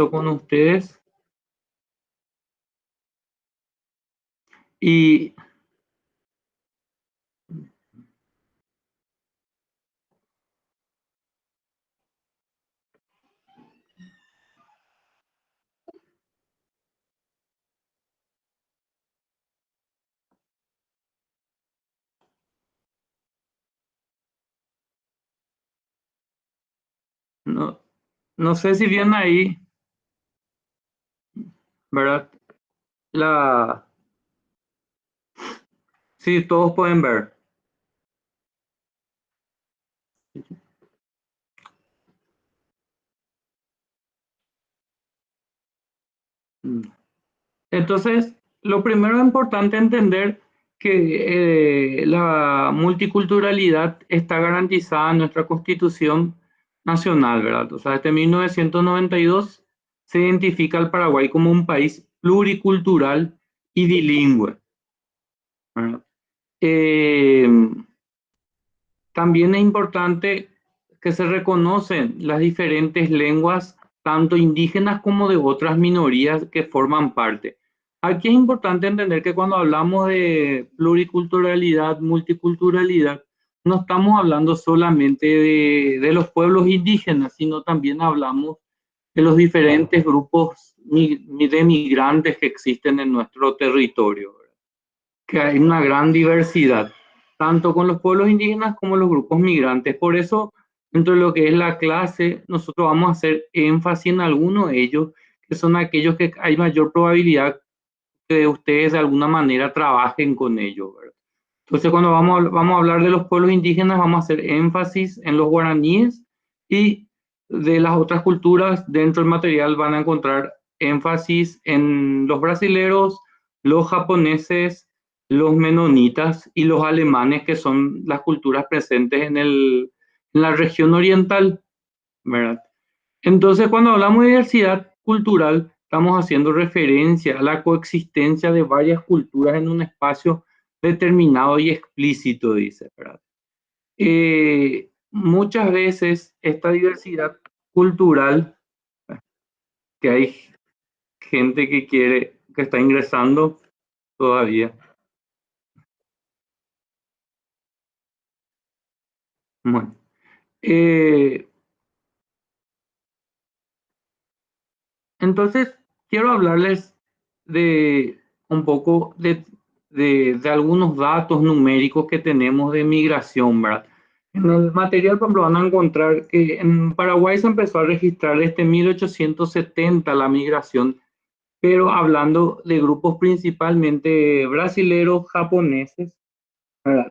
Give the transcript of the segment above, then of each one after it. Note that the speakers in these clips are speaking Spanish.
converso con ustedes y no, no sé si bien ahí, ¿verdad? La, sí, todos pueden ver. Mm. Entonces, lo primero importante entender que la multiculturalidad está garantizada en nuestra Constitución Nacional, ¿verdad? O sea, desde 1992 se identifica al Paraguay como un país pluricultural y bilingüe, ¿verdad? Eh, También es importante que se reconocen las diferentes lenguas, tanto indígenas como de otras minorías que forman parte. Aquí es importante entender que cuando hablamos de pluriculturalidad, multiculturalidad, no estamos hablando solamente de los pueblos indígenas, sino también hablamos de los diferentes grupos de migrantes que existen en nuestro territorio, que hay una gran diversidad, tanto con los pueblos indígenas como los grupos migrantes. Por eso, dentro de lo que es la clase, nosotros vamos a hacer énfasis en algunos de ellos, que son aquellos que hay mayor probabilidad que ustedes de alguna manera trabajen con ellos, ¿verdad? Entonces, cuando vamos a hablar de los pueblos indígenas, vamos a hacer énfasis en los guaraníes y de las otras culturas. Dentro del material van a encontrar énfasis en los brasileros, los japoneses, los menonitas y los alemanes, que son las culturas presentes en la región oriental, ¿verdad? Entonces, cuando hablamos de diversidad cultural, estamos haciendo referencia a la coexistencia de varias culturas en un espacio determinado y explícito, dice, ¿verdad? Muchas veces esta diversidad cultural, que hay gente que quiere, que está ingresando todavía. Bueno, eh, entonces quiero hablarles de un poco de algunos datos numéricos que tenemos de migración, ¿verdad? En el material, por ejemplo, van a encontrar que en Paraguay se empezó a registrar desde 1870 la migración, pero hablando de grupos principalmente brasileros, japoneses, ¿verdad?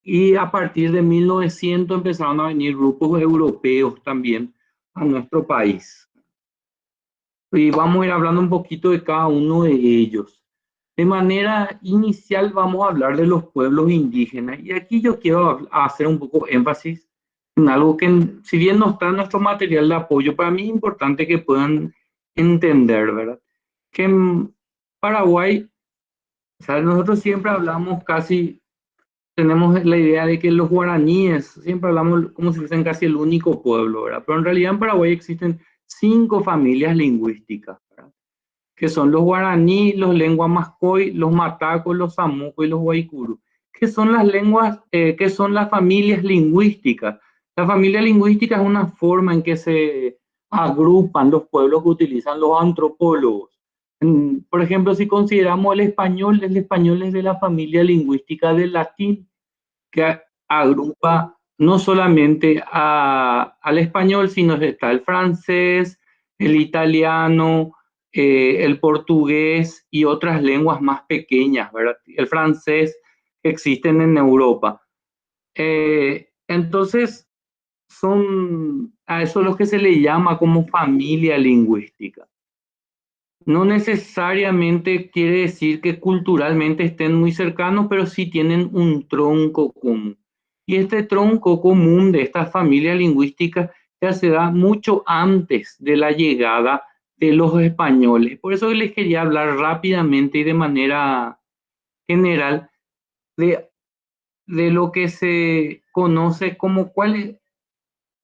Y a partir de 1900 empezaron a venir grupos europeos también a nuestro país. Y vamos a ir hablando un poquito de cada uno de ellos. De manera inicial vamos a hablar de los pueblos indígenas. Y aquí yo quiero hacer un poco énfasis en algo que, si bien no está en nuestro material de apoyo, para mí es importante que puedan entender, ¿verdad? Que en Paraguay, o sea, nosotros siempre hablamos casi, tenemos la idea de que los guaraníes, siempre hablamos como si fuesen casi el único pueblo, ¿verdad? Pero en realidad en Paraguay existen 5 familias lingüísticas, ¿verdad? Que son los guaraní, los lenguas mascoy, los matacos, los samuco y los guaycurú, que son las lenguas, que son las familias lingüísticas. La familia lingüística es una forma en que se agrupan los pueblos que utilizan los antropólogos. Por ejemplo, si consideramos el español es de la familia lingüística del latín, que agrupa no solamente al español, sino que está el francés, el italiano, el portugués y otras lenguas más pequeñas, ¿verdad? El francés que existen en Europa. Entonces, son a eso lo que se le llama como familia lingüística. No necesariamente quiere decir que culturalmente estén muy cercanos, pero sí tienen un tronco común. Y este tronco común de esta familia lingüística ya se da mucho antes de la llegada de los españoles. Por eso les quería hablar rápidamente y de manera general de, de lo que se conoce como cuál es,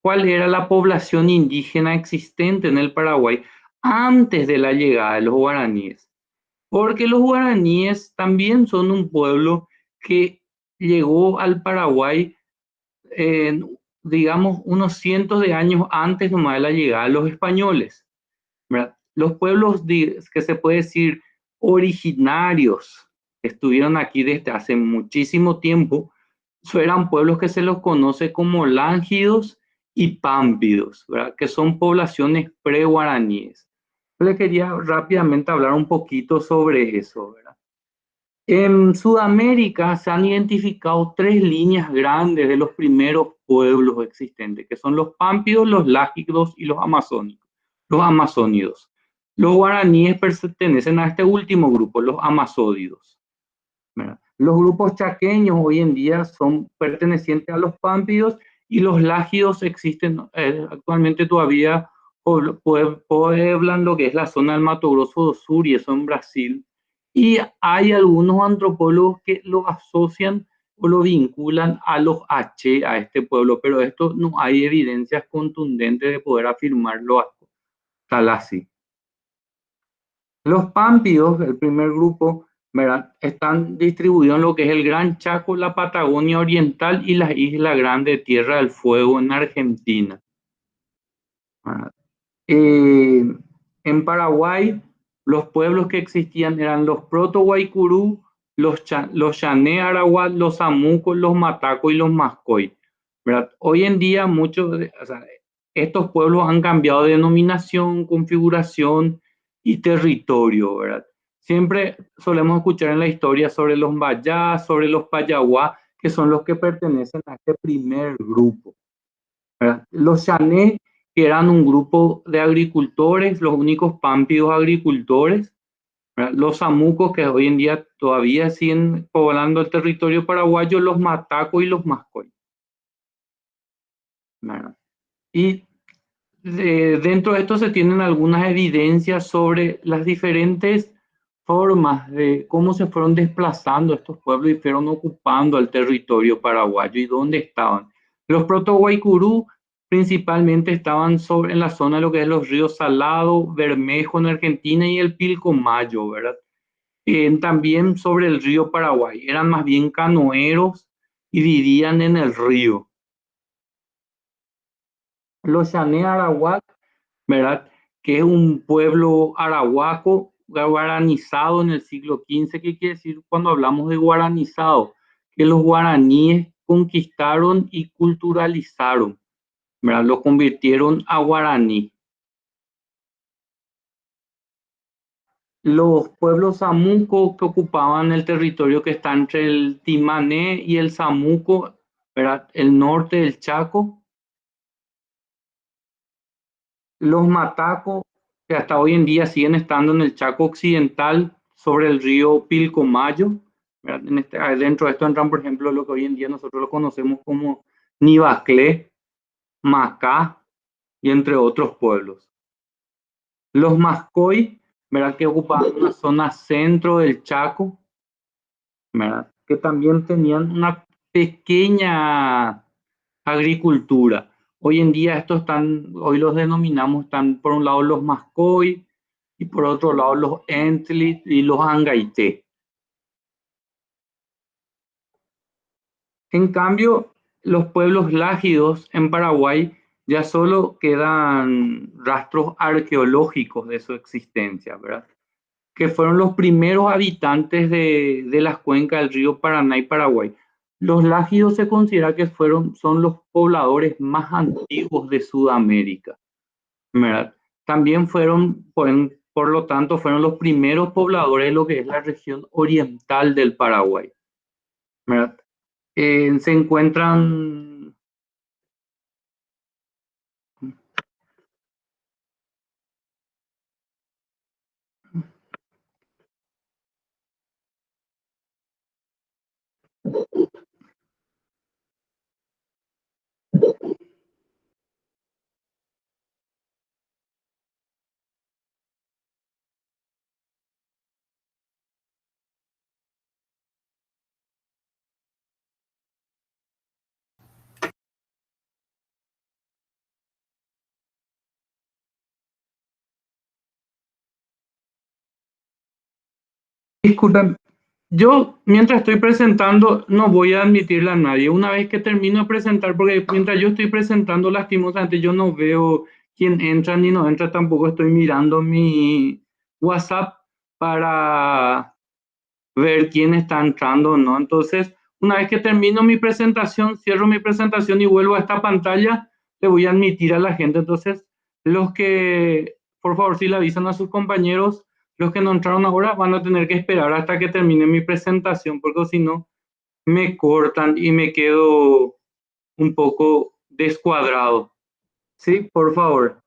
cuál era la población indígena existente en el Paraguay antes de la llegada de los guaraníes. Porque los guaraníes también son un pueblo que llegó al Paraguay, digamos, unos cientos de años antes nomás de la llegada de los españoles, ¿verdad? Los pueblos que se puede decir originarios que estuvieron aquí desde hace muchísimo tiempo, eran pueblos que se los conoce como lángidos y pámpidos, ¿verdad? Que son poblaciones pre-guaraníes. Le quería rápidamente hablar un poquito sobre eso, ¿verdad? En Sudamérica se han identificado tres líneas grandes de los primeros pueblos existentes, que son los pámpidos, los lágidos y los amazónicos, los amazónidos. Los guaraníes pertenecen a este último grupo, los amazónidos, ¿verdad? Los grupos chaqueños hoy en día son pertenecientes a los pámpidos y los lágidos existen actualmente todavía, pueblan lo que es la zona del Mato Grosso do Sur y eso en Brasil. Y hay algunos antropólogos que lo asocian o lo vinculan a los H, a este pueblo, pero esto no hay evidencias contundentes de poder afirmarlo tal así. Los pámpidos, el primer grupo, ¿verdad? Están distribuidos en lo que es el Gran Chaco, la Patagonia Oriental y la Isla Grande Tierra del Fuego en Argentina, ¿verdad? Eh, en Paraguay, los pueblos que existían eran los Proto-Guaycurú, los Chané Arahuat, los Amucos, los Mataco y los Mascoy, ¿verdad? Hoy en día o sea, estos pueblos han cambiado de denominación, configuración y territorio, ¿verdad? Siempre solemos escuchar en la historia sobre los Mayá, sobre los Payaguá, que son los que pertenecen a este primer grupo, ¿verdad? Los Chané, que eran un grupo de agricultores, los únicos pámpidos agricultores, ¿verdad? Los Samucos, que hoy en día todavía siguen poblando el territorio paraguayo, los Matacos y los Mascoy, ¿verdad? Y dentro de esto se tienen algunas evidencias sobre las diferentes formas de cómo se fueron desplazando estos pueblos y fueron ocupando el territorio paraguayo y dónde estaban. Los proto-Guaycurú principalmente estaban en la zona de lo que es los ríos Salado, Bermejo en Argentina y el Pilcomayo, ¿verdad? También sobre el río Paraguay. Eran más bien canoeros y vivían en el río. Los Chané Arawak, ¿verdad? Que es un pueblo arahuaco guaranizado en el siglo XV. ¿Qué quiere decir cuando hablamos de guaranizado? Que los guaraníes conquistaron y culturalizaron, ¿verdad? Lo convirtieron a guaraní. Los pueblos samuco que ocupaban el territorio que está entre el Timané y el Samuco, ¿verdad? El norte del Chaco. Los matacos, que hasta hoy en día siguen estando en el Chaco Occidental, sobre el río Pilcomayo, ¿verdad? Dentro de esto entran, por ejemplo, lo que hoy en día nosotros lo conocemos como Nivaclé, Macá y entre otros pueblos. Los Mascoy, ¿verdad? Que ocupaban una zona centro del Chaco, ¿verdad? Que también tenían una pequeña agricultura. Hoy en día hoy los denominamos, están por un lado los Mascoy y por otro lado los Entlit y los Angaité. En cambio, los pueblos lágidos en Paraguay ya solo quedan rastros arqueológicos de su existencia, ¿verdad? Que fueron los primeros habitantes de las cuencas del río Paraná y Paraguay. Los lágidos se considera que son los pobladores más antiguos de Sudamérica, ¿verdad? También por lo tanto, fueron los primeros pobladores de lo que es la región oriental del Paraguay, ¿verdad? Se encuentran. disculpen, yo mientras estoy presentando no voy a admitirle a nadie. Una vez que termino de presentar, porque mientras yo estoy presentando, lastimosamente yo no veo quién entra ni no entra, tampoco estoy mirando mi WhatsApp para ver quién está entrando o no. Entonces, una vez que termino mi presentación, cierro mi presentación y vuelvo a esta pantalla, le voy a admitir a la gente. Entonces, los que, por favor, si le avisan a sus compañeros, los que no entraron ahora van a tener que esperar hasta que termine mi presentación, porque si no, me cortan y me quedo un poco descuadrado. Sí, por favor.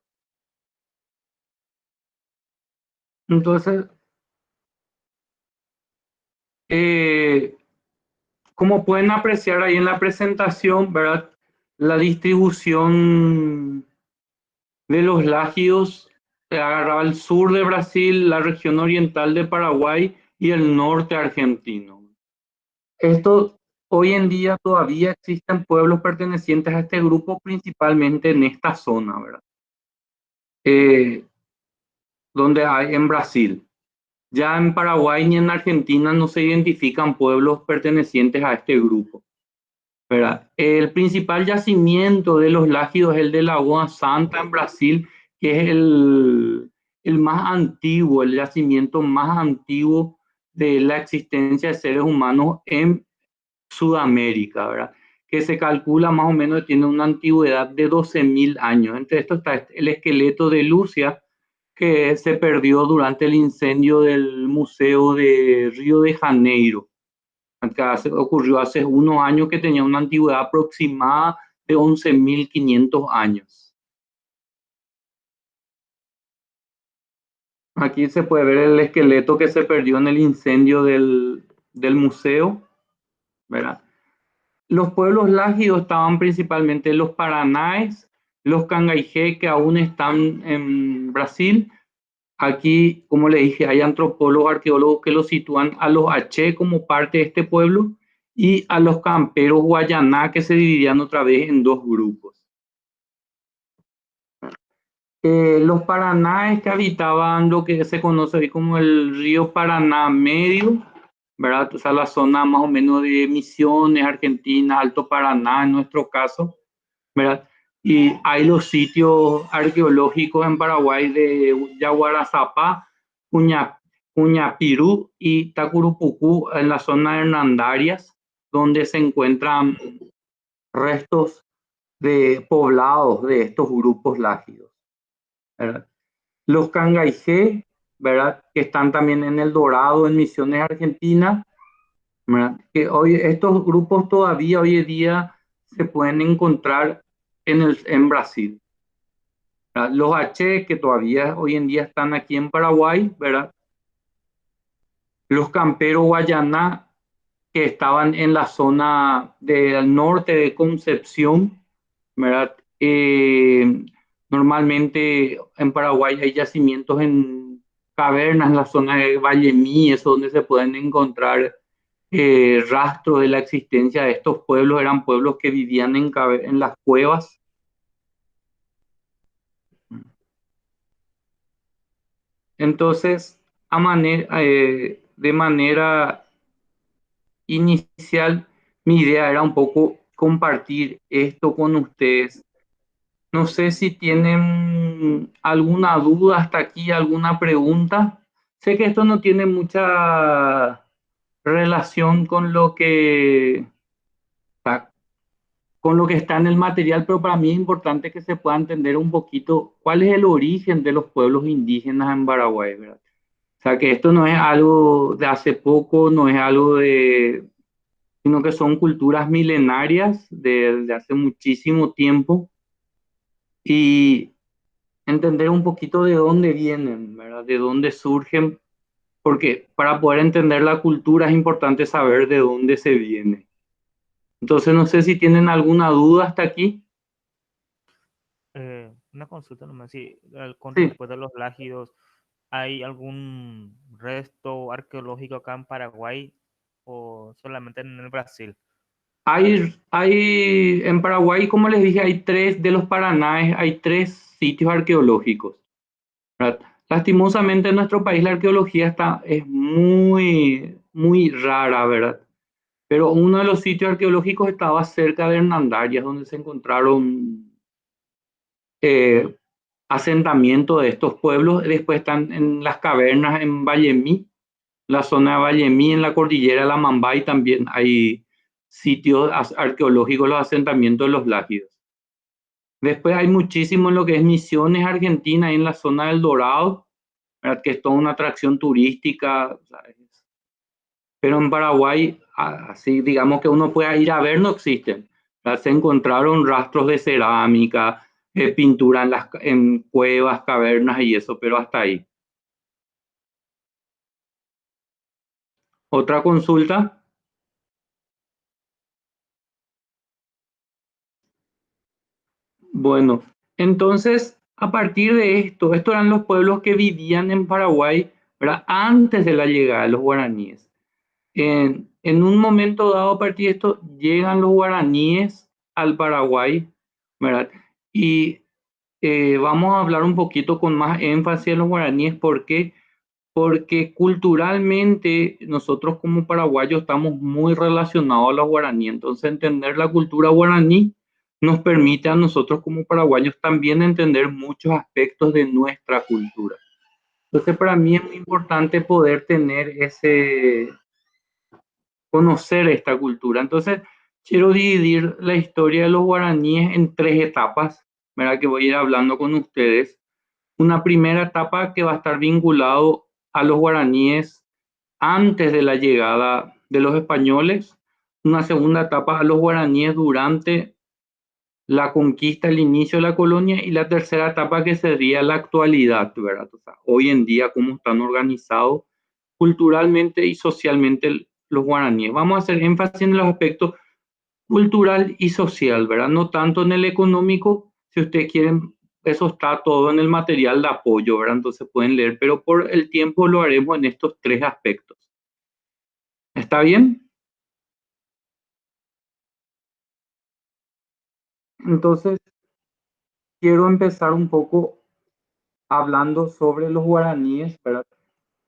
Entonces, eh, como pueden apreciar ahí en la presentación, ¿verdad? La distribución de los lágidos agarraba el sur de Brasil, la región oriental de Paraguay y el norte argentino. Esto hoy en día todavía existen pueblos pertenecientes a este grupo, principalmente en esta zona, ¿verdad? Eh, donde hay en Brasil. Ya en Paraguay ni en Argentina no se identifican pueblos pertenecientes a este grupo, ¿verdad? El principal yacimiento de los lágidos es el de Lagoa Santa en Brasil, que es el más antiguo, el yacimiento más antiguo de la existencia de seres humanos en Sudamérica, ¿verdad? Que se calcula más o menos que tiene una antigüedad de 12.000 años. Entre estos está el esqueleto de Lucia, que se perdió durante el incendio del Museo de Río de Janeiro. Ocurrió hace unos años, que tenía una antigüedad aproximada de 11.500 años. Aquí se puede ver el esqueleto que se perdió en el incendio del museo, ¿verdad? Los pueblos lágidos estaban principalmente los paranaes, los cangaijé, que aún están en Brasil. Aquí, como le dije, hay antropólogos, arqueólogos que lo sitúan a los H como parte de este pueblo y a los camperos guayaná, que se dividían otra vez en dos grupos. Los paranaes, que habitaban lo que se conoce hoy como el río Paraná Medio, ¿verdad? O sea, la zona más o menos de Misiones, Argentina, Alto Paraná en nuestro caso, ¿verdad? Y hay los sitios arqueológicos en Paraguay de Yaguarazapá, Puñapirú y Tacurupucú, en la zona de Hernandarias, donde se encuentran restos de poblados de estos grupos lágidos, ¿verdad? Los cangaijé, ¿verdad? Que están también en El Dorado, en Misiones Argentina, ¿verdad? Que hoy estos grupos todavía hoy en día se pueden encontrar en Brasil, ¿verdad? Los H, que todavía hoy en día están aquí en Paraguay, ¿verdad? Los camperos guayaná, que estaban en la zona del norte de Concepción, ¿verdad? Normalmente en Paraguay hay yacimientos en cavernas, en la zona de Vallemí, eso donde se pueden encontrar rastros de la existencia de estos pueblos. Eran pueblos que vivían en las cuevas. Entonces, de manera inicial, mi idea era un poco compartir esto con ustedes. No sé si tienen alguna duda hasta aquí, alguna pregunta. Sé que esto no tiene mucha relación con lo que está en el material, pero para mí es importante que se pueda entender un poquito cuál es el origen de los pueblos indígenas en Paraguay, ¿verdad? O sea, que esto no es algo de hace poco, no es algo sino que son culturas milenarias de hace muchísimo tiempo, y entender un poquito de dónde vienen, ¿verdad? De dónde surgen, porque para poder entender la cultura es importante saber de dónde se viene. Entonces, no sé si tienen alguna duda hasta aquí. Una consulta nomás, si con Sí, respecto a los lágidos, ¿hay algún resto arqueológico acá en Paraguay o solamente en el Brasil? hay en Paraguay, como les dije, hay tres de los Paranaes, hay tres sitios arqueológicos, ¿verdad? Lastimosamente en nuestro país la arqueología es muy rara, ¿verdad? Pero uno de los sitios arqueológicos estaba cerca de Hernandarias, donde se encontraron eh, asentamientos de estos pueblos. Después están en las cavernas en Vallemí, la zona de Vallemí, en la cordillera de la Mambay también hay sitios arqueológicos, los asentamientos de los Lágidos. Después hay muchísimo en lo que es Misiones, Argentina, ahí en la zona del Dorado, ¿verdad? Que es toda una atracción turística, ¿sabes? Pero en Paraguay, así digamos que uno pueda ir a ver, no existen. ¿Verdad? Se encontraron rastros de cerámica, pintura en cuevas, cavernas y eso, pero hasta ahí. Otra consulta. Bueno, entonces, a partir de esto, estos eran los pueblos que vivían en Paraguay, ¿verdad? Antes de la llegada de los guaraníes. En un momento dado, a partir de esto, llegan los guaraníes al Paraguay, ¿verdad? Y vamos a hablar un poquito con más énfasis de los guaraníes. ¿Por qué? Porque culturalmente nosotros como paraguayos estamos muy relacionados a los guaraníes. Entonces, entender la cultura guaraní nos permite a nosotros como paraguayos también entender muchos aspectos de nuestra cultura. Entonces, para mí es muy importante poder tener conocer esta cultura. Entonces, quiero dividir la historia de los guaraníes en tres etapas, ¿verdad? Que voy a ir hablando con ustedes. Una primera etapa que va a estar vinculado a los guaraníes antes de la llegada de los españoles. Una segunda etapa a los guaraníes durante la conquista, el inicio de la colonia. Y la tercera etapa que sería la actualidad, ¿verdad? O sea, hoy en día, cómo están organizados culturalmente y socialmente los guaraníes. Vamos a hacer énfasis en los aspectos cultural y social, ¿verdad? No tanto en el económico, si ustedes quieren, eso está todo en el material de apoyo, ¿verdad? Entonces pueden leer, pero por el tiempo lo haremos en estos tres aspectos. ¿Está bien? Entonces, quiero empezar un poco hablando sobre los guaraníes, ¿verdad?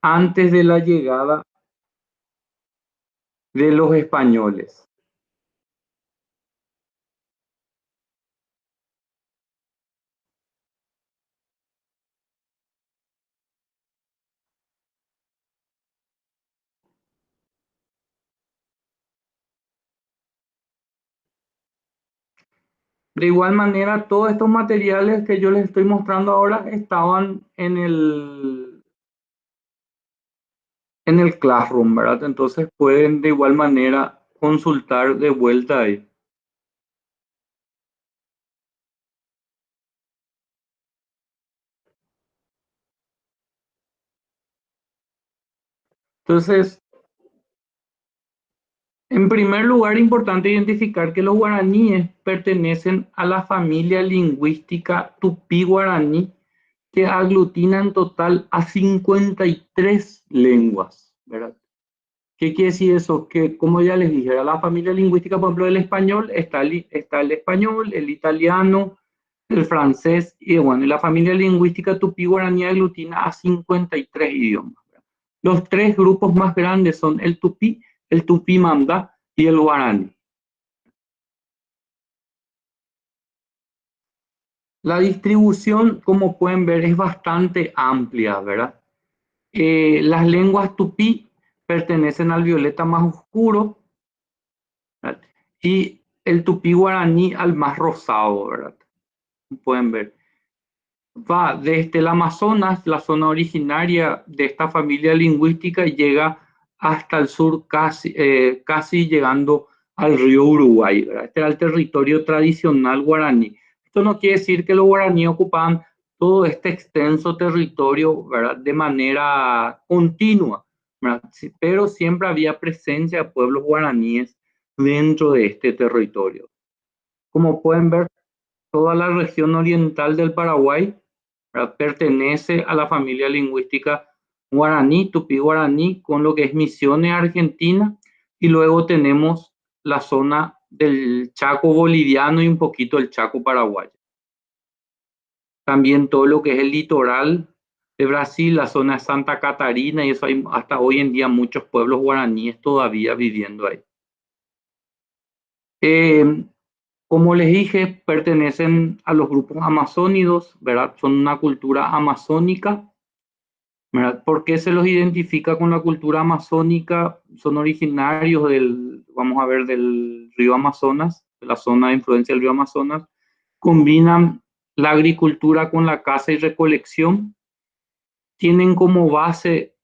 Antes de la llegada de los españoles. De igual manera, todos estos materiales que yo les estoy mostrando ahora estaban en el Classroom, ¿verdad? Entonces pueden de igual manera consultar de vuelta ahí. Entonces, en primer lugar, importante identificar que los guaraníes pertenecen a la familia lingüística tupí-guaraní, que aglutina en total a 53 lenguas, ¿verdad? ¿Qué quiere decir eso? Que, como ya les dije, a la familia lingüística, por ejemplo, del español, está el español, el italiano, el francés, y bueno, y la familia lingüística tupí-guaraní aglutina a 53 idiomas. Los tres grupos más grandes son el tupí-manda y el guaraní. La distribución, como pueden ver, es bastante amplia, ¿verdad? Las lenguas tupí pertenecen al violeta más oscuro, ¿verdad? Y el tupí guaraní al más rosado, ¿verdad? Pueden ver. Va desde el Amazonas, la zona originaria de esta familia lingüística, y llega hasta el sur, casi llegando al río Uruguay, ¿verdad? Este era el territorio tradicional guaraní. Esto no quiere decir que los guaraníes ocupaban todo este extenso territorio, ¿verdad? De manera continua, ¿verdad? Sí, pero siempre había presencia de pueblos guaraníes dentro de este territorio. Como pueden ver, toda la región oriental del Paraguay, ¿verdad? Pertenece a la familia lingüística guaraní, tupí-guaraní, con lo que es Misiones Argentina, y luego tenemos la zona del Chaco boliviano y un poquito el Chaco paraguayo. También todo lo que es el litoral de Brasil, la zona de Santa Catarina, y eso hay hasta hoy en día muchos pueblos guaraníes todavía viviendo ahí. Eh, Como les dije, pertenecen a los grupos amazónidos, ¿verdad? Son una cultura amazónica, ¿verdad? ¿Por qué se los identifica con la cultura amazónica? Son originarios del, vamos a ver, del río Amazonas, de la zona de influencia del río Amazonas. Combinan la agricultura con la caza y recolección. Tienen como base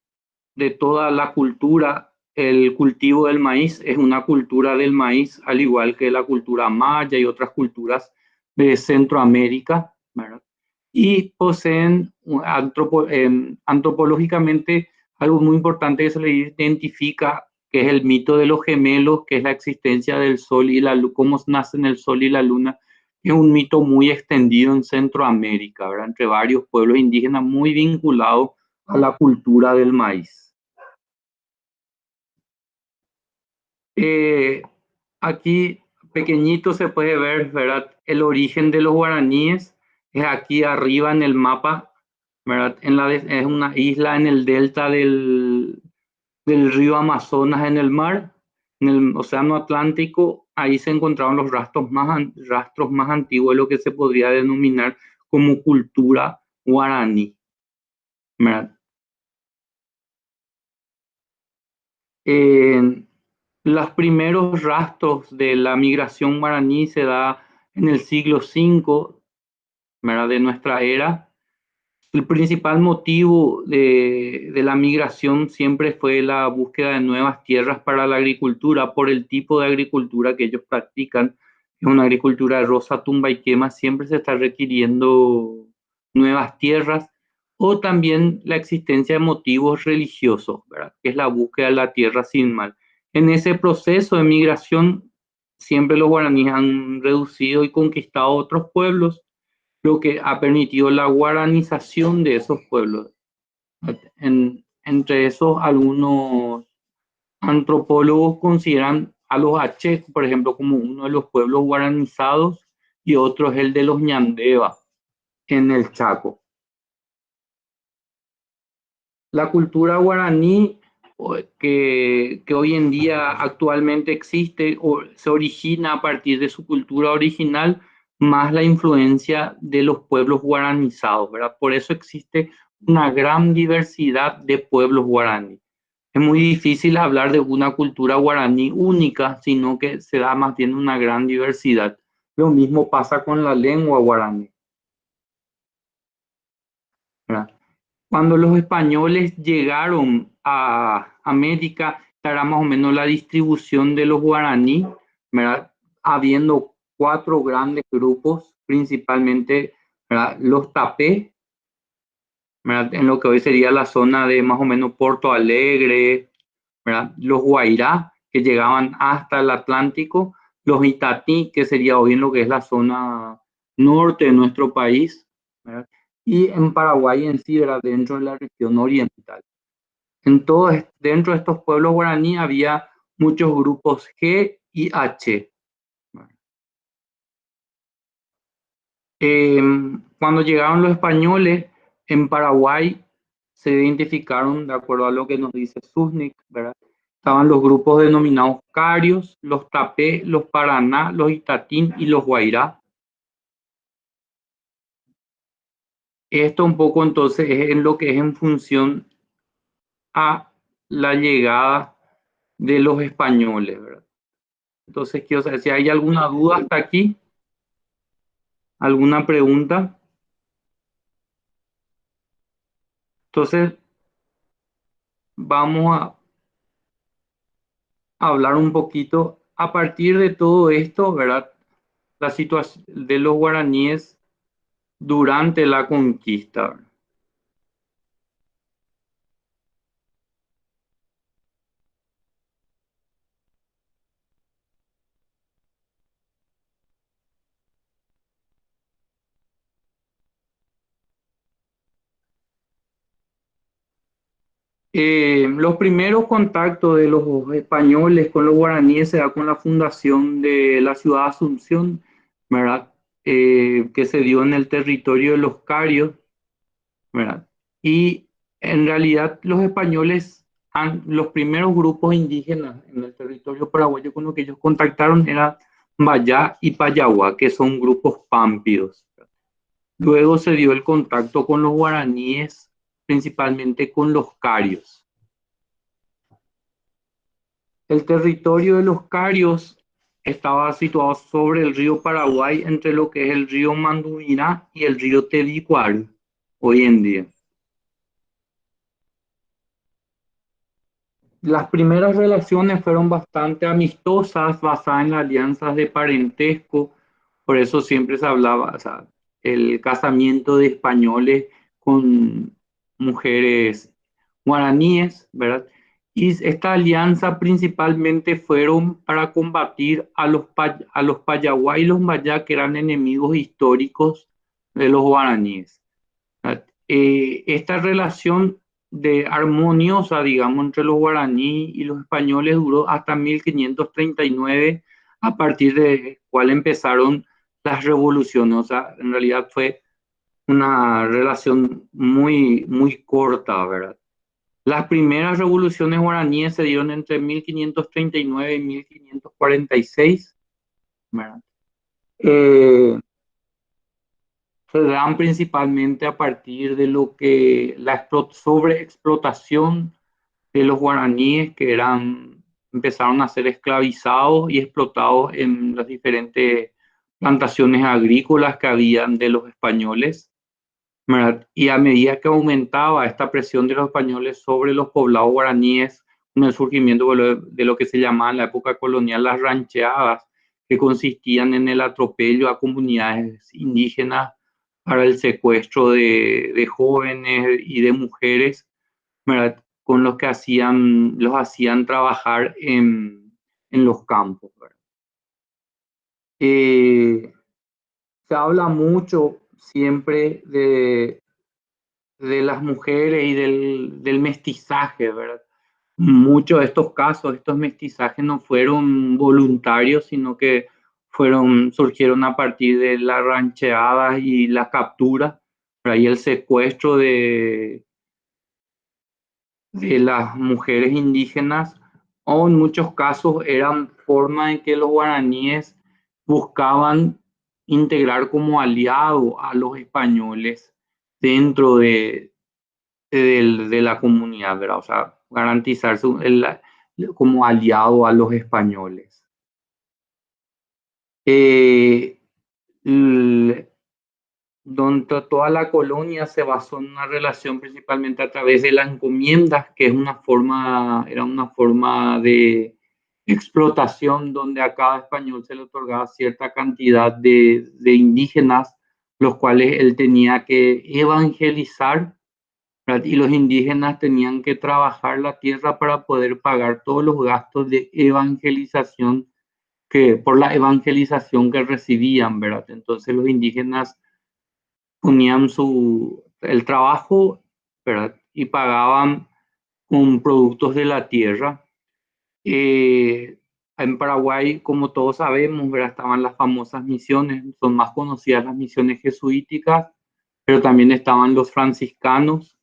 de toda la cultura el cultivo del maíz. Es una cultura del maíz, al igual que la cultura maya y otras culturas de Centroamérica, ¿verdad? Y poseen antropológicamente algo muy importante que se le identifica, que es el mito de los gemelos, que es la existencia del sol y la luna, cómo nacen el sol y la luna. Es un mito muy extendido en Centroamérica, ¿verdad? Entre varios pueblos indígenas muy vinculados a la cultura del maíz. Eh, Aquí pequeñito se puede ver, ¿verdad? El origen de los guaraníes es aquí arriba en el mapa, ¿verdad? Es una isla en el delta del río Amazonas en el mar, en el Océano Atlántico. Ahí se encontraron los rastros más antiguos de lo que se podría denominar como cultura guaraní, ¿verdad? Eh, los primeros rastros de la migración guaraní se da en el siglo V, ¿verdad? De nuestra era. El principal motivo de la migración siempre fue la búsqueda de nuevas tierras para la agricultura, por el tipo de agricultura que ellos practican. Es una agricultura de roza, tumba y quema, siempre se está requiriendo nuevas tierras, o también la existencia de motivos religiosos, ¿verdad? Que es la búsqueda de la tierra sin mal. En ese proceso de migración, siempre los guaraníes han reducido y conquistado otros pueblos, lo que ha permitido la guaranización de esos pueblos. Entre esos, algunos antropólogos consideran a los H, por ejemplo, como uno de los pueblos guaranizados, y otro es el de los Ñandeva en el Chaco. La cultura guaraní que hoy en día actualmente existe o se origina a partir de su cultura original, más la influencia de los pueblos guaranizados, ¿verdad? Por eso existe una gran diversidad de pueblos guaraní. Es muy difícil hablar de una cultura guaraní única, sino que se da más bien una gran diversidad. Lo mismo pasa con la lengua guaraní, ¿verdad? Cuando los españoles llegaron a América, era más o menos la distribución de los guaraní, ¿verdad? Habiendo cuatro grandes grupos, principalmente, ¿verdad? Los tapé, ¿verdad? En lo que hoy sería la zona de más o menos Porto Alegre, ¿verdad? Los guairá, que llegaban hasta el Atlántico, los itatí, que sería hoy en lo que es la zona norte de nuestro país, ¿verdad? Y en Paraguay en sí, ¿verdad? Dentro de la región oriental. Dentro de estos pueblos guaraní había muchos grupos G y H. Cuando llegaron los españoles en Paraguay, se identificaron, de acuerdo a lo que nos dice Susnik, ¿verdad? Estaban los grupos denominados carios, los tapé, los paraná, los itatín y los guairá. Esto un poco entonces es en lo que es en función a la llegada de los españoles, ¿verdad? Entonces, quiero saber si hay alguna duda hasta aquí, alguna pregunta. Entonces, vamos a hablar un poquito a partir de todo esto, ¿verdad? La situación de los guaraníes durante la conquista. Los primeros contactos de los españoles con los guaraníes se da con la fundación de la ciudad de Asunción, ¿verdad? Que se dio en el territorio de los Carios, ¿verdad? Y en realidad los españoles, los primeros grupos indígenas en el territorio paraguayo con los que ellos contactaron eran Mbayá y Payagua, que son grupos pámpidos. Luego se dio el contacto con los guaraníes, principalmente con los carios. El territorio de los carios estaba situado sobre el río Paraguay, entre lo que es el río Mandubirá y el río Tebicuaro, hoy en día. Las primeras relaciones fueron bastante amistosas, basadas en alianzas de parentesco, por eso siempre se hablaba, o sea, el casamiento de españoles con mujeres guaraníes, ¿verdad? Y esta alianza principalmente fueron para combatir a los Payagua y los Maya, que eran enemigos históricos de los guaraníes. Esta relación de armoniosa, digamos, entre los guaraníes y los españoles duró hasta 1539, a partir de cual empezaron las revoluciones. O sea, en realidad fue una relación muy, muy corta, ¿verdad? Las primeras revoluciones guaraníes se dieron entre 1539 y 1546, ¿verdad? Eh, Se dan principalmente a partir de lo que la sobreexplotación de los guaraníes que empezaron a ser esclavizados y explotados en las diferentes plantaciones agrícolas que habían de los españoles, ¿verdad? Y a medida que aumentaba esta presión de los españoles sobre los poblados guaraníes, con el surgimiento de lo que se llamaba en la época colonial las rancheadas, que consistían en el atropello a comunidades indígenas para el secuestro de jóvenes y de mujeres, ¿verdad? Con los que los hacían trabajar en los campos, ¿verdad? Eh, Se habla mucho siempre de las mujeres y del mestizaje, ¿verdad? Muchos de estos casos, estos mestizajes no fueron voluntarios, sino que surgieron a partir de las rancheadas y la captura, por ahí el secuestro de las mujeres indígenas, o en muchos casos eran formas en que los guaraníes buscaban integrar como aliado a los españoles dentro de la comunidad, ¿verdad? O sea, garantizarse como aliado a los españoles. Eh, l- Donde toda la colonia se basó en una relación principalmente a través de las encomiendas, que era una forma de explotación donde a cada español se le otorgaba cierta cantidad de indígenas, los cuales él tenía que evangelizar, ¿verdad? Y los indígenas tenían que trabajar la tierra para poder pagar todos los gastos de evangelización por la evangelización que recibían, ¿verdad? Entonces los indígenas ponían el trabajo, ¿verdad? Y pagaban con productos de la tierra. En Paraguay, como todos sabemos, ¿verdad? Estaban las famosas misiones, son más conocidas las misiones jesuíticas, pero también estaban los franciscanos,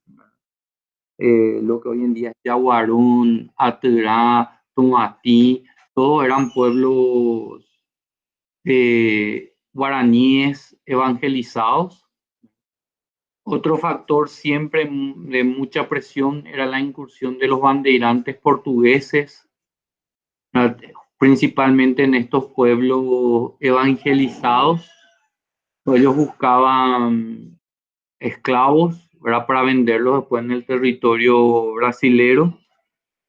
lo que hoy en día es Yaguarón, Aterá, Tomatí, todos eran pueblos guaraníes evangelizados. Otro factor siempre de mucha presión era la incursión de los bandeirantes portugueses, ¿verdad? Principalmente en estos pueblos evangelizados. Ellos buscaban esclavos, ¿verdad? Para venderlos después en el territorio brasilero.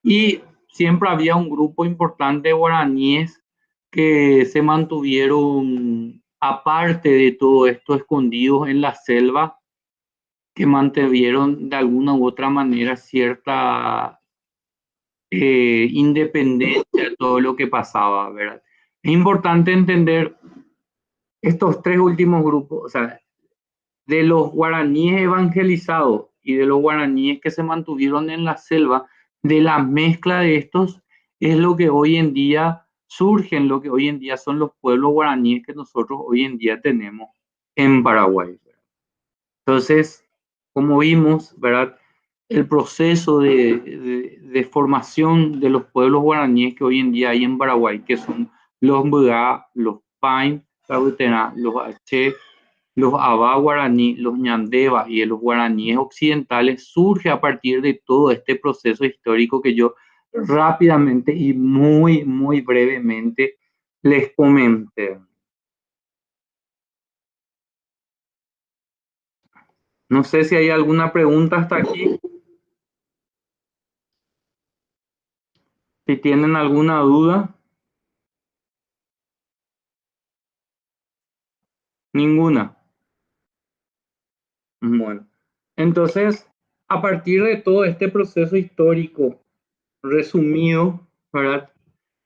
Y siempre había un grupo importante de guaraníes que se mantuvieron aparte de todo esto, escondidos en la selva, que mantuvieron de alguna u otra manera cierta independencia de todo lo que pasaba, ¿verdad? Es importante entender estos tres últimos grupos, o sea, de los guaraníes evangelizados y de los guaraníes que se mantuvieron en la selva, de la mezcla de estos es lo que hoy en día surgen, lo que hoy en día son los pueblos guaraníes que nosotros hoy en día tenemos en Paraguay. Entonces, como vimos, ¿verdad? El proceso de formación de los pueblos guaraníes que hoy en día hay en Paraguay, que son los Mbá, los Pain, los Aché, los Abá guaraní, los Ñandeva y los guaraníes occidentales, surge a partir de todo este proceso histórico que yo rápidamente y muy brevemente les comenté. No sé si hay alguna pregunta hasta aquí. Si tienen alguna duda, ninguna. Bueno, entonces, a partir de todo este proceso histórico resumido, ¿verdad?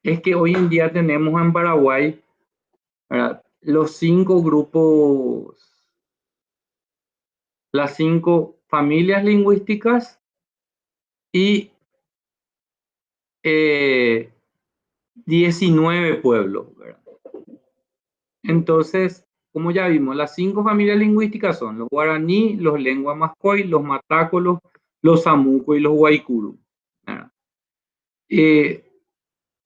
Es que hoy en día tenemos en Paraguay, ¿verdad? Los 5 grupos, las 5 familias lingüísticas y 19 pueblos, ¿verdad? Entonces, como ya vimos, las 5 familias lingüísticas son los guaraní, los lenguas mascoy, los matacos, los samuco y los guaycurú, ¿verdad? Eh,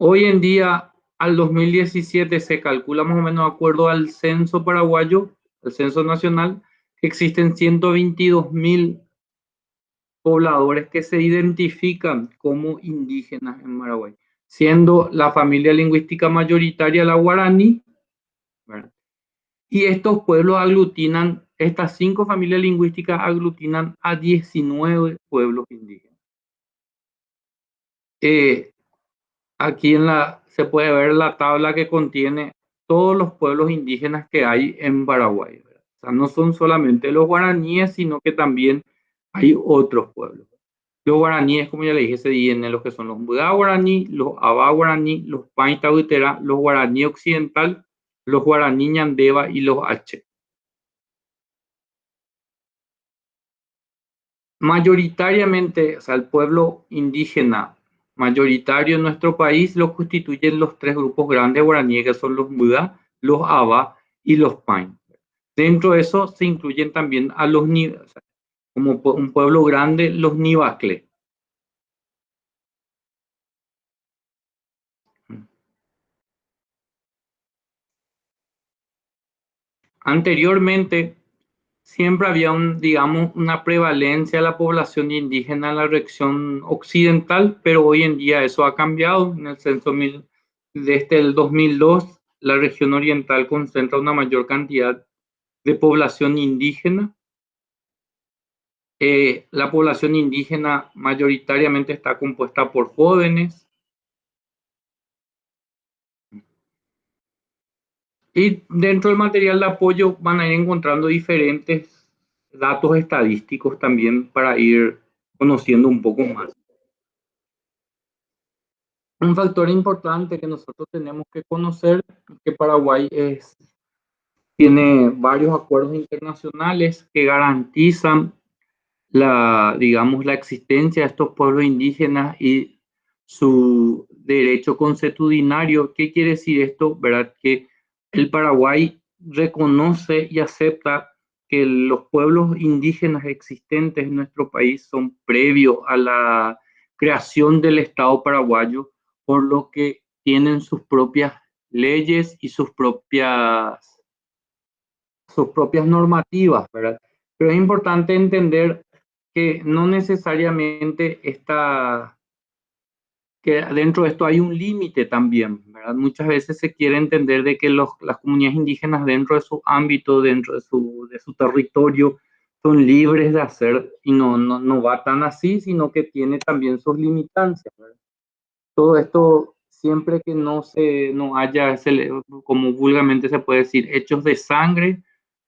Hoy en día, al 2017, se calcula más o menos de acuerdo al censo paraguayo, el censo nacional, que existen 122.000 pobladores que se identifican como indígenas en Paraguay, siendo la familia lingüística mayoritaria la guaraní, ¿verdad? Y estos pueblos aglutinan, estas 5 familias lingüísticas aglutinan a 19 pueblos indígenas. Eh, Aquí se puede ver la tabla que contiene todos los pueblos indígenas que hay en Paraguay, ¿verdad? O sea, no son solamente los guaraníes, sino que también hay otros pueblos. Los guaraníes, como ya le dije, se dividen en los que son los Mbudá guaraní, los Abá guaraní, los Paita Huitera, los guaraní occidental, los guaraní ñandeva y los H. Mayoritariamente, o sea, el pueblo indígena mayoritario en nuestro país lo constituyen los 3 grupos grandes guaraníes, que son los Muda, los Aba y los Pain. Dentro de eso se incluyen también a los o sea, como un pueblo grande, los Nibacle. Anteriormente, siempre había digamos, una prevalencia de la población indígena en la región occidental, pero hoy en día eso ha cambiado. En el censo desde el 2002, la región oriental concentra una mayor cantidad de población indígena. La población indígena mayoritariamente está compuesta por jóvenes y dentro del material de apoyo van a ir encontrando diferentes datos estadísticos también para ir conociendo un poco más. Un factor importante que nosotros tenemos que conocer es que Paraguay tiene varios acuerdos internacionales que garantizan digamos, la existencia de estos pueblos indígenas y su derecho consuetudinario. ¿Qué quiere decir esto? ¿Verdad? Que el Paraguay reconoce y acepta que los pueblos indígenas existentes en nuestro país son previos a la creación del Estado paraguayo, por lo que tienen sus propias leyes y sus propias normativas, ¿verdad? Pero es importante entender que no necesariamente que dentro de esto hay un límite también, ¿verdad? Muchas veces se quiere entender de que las comunidades indígenas dentro de su ámbito, dentro de su territorio, son libres de hacer, y no va tan así, sino que tiene también sus limitancias, ¿verdad? Todo esto siempre que no haya, como vulgarmente se puede decir, hechos de sangre,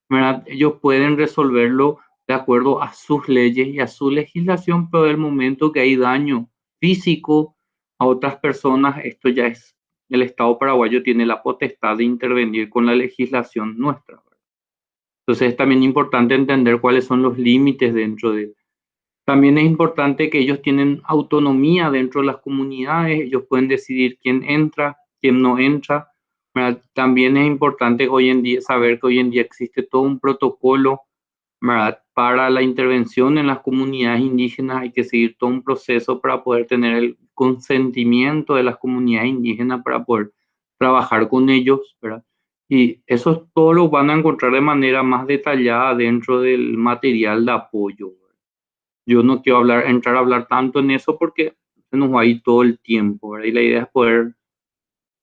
¿verdad? Ellos pueden resolverlo de acuerdo a sus leyes y a su legislación, pero del momento que hay daño físico a otras personas, esto ya es, el Estado paraguayo tiene la potestad de intervenir con la legislación nuestra, ¿verdad? Entonces es también importante entender cuáles son los límites dentro de. También es importante que ellos tienen autonomía dentro de las comunidades, ellos pueden decidir quién entra, quién no entra, ¿verdad? También es importante hoy en día saber que hoy en día existe todo un protocolo ¿verdad? Para la intervención en las comunidades indígenas hay que seguir todo un proceso para poder tener el consentimiento de las comunidades indígenas para poder trabajar con ellos, ¿verdad? Y eso todo lo van a encontrar de manera más detallada dentro del material de apoyo. Yo no quiero entrar a hablar tanto en eso porque se nos va a ir todo el tiempo, ¿verdad? Y la idea es poder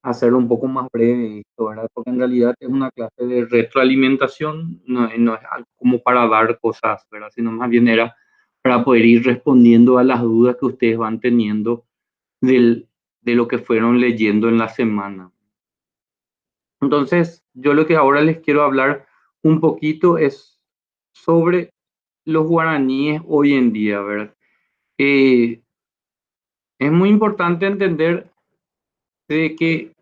hacerlo un poco más breve esto, ¿verdad? Porque en realidad es una clase de retroalimentación, no es algo como para dar cosas, ¿verdad? Sino más bien era para poder ir respondiendo a las dudas que ustedes van teniendo de lo que fueron leyendo en la semana. Entonces, yo lo que ahora les quiero hablar un poquito es sobre los guaraníes hoy en día, ¿verdad? Eh, es muy importante entender de que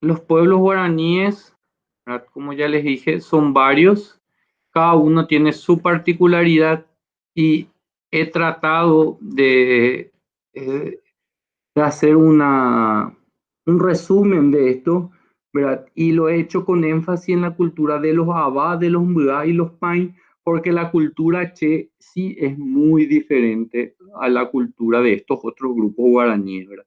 los pueblos guaraníes, ¿verdad? Como ya les dije, son varios, cada uno tiene su particularidad y he tratado eh, de hacer un resumen de esto, ¿verdad? Y lo he hecho con énfasis en la cultura de los Abá, de los Mbá y los Pain, porque la cultura Che sí es muy diferente a la cultura de estos otros grupos guaraníes, ¿verdad?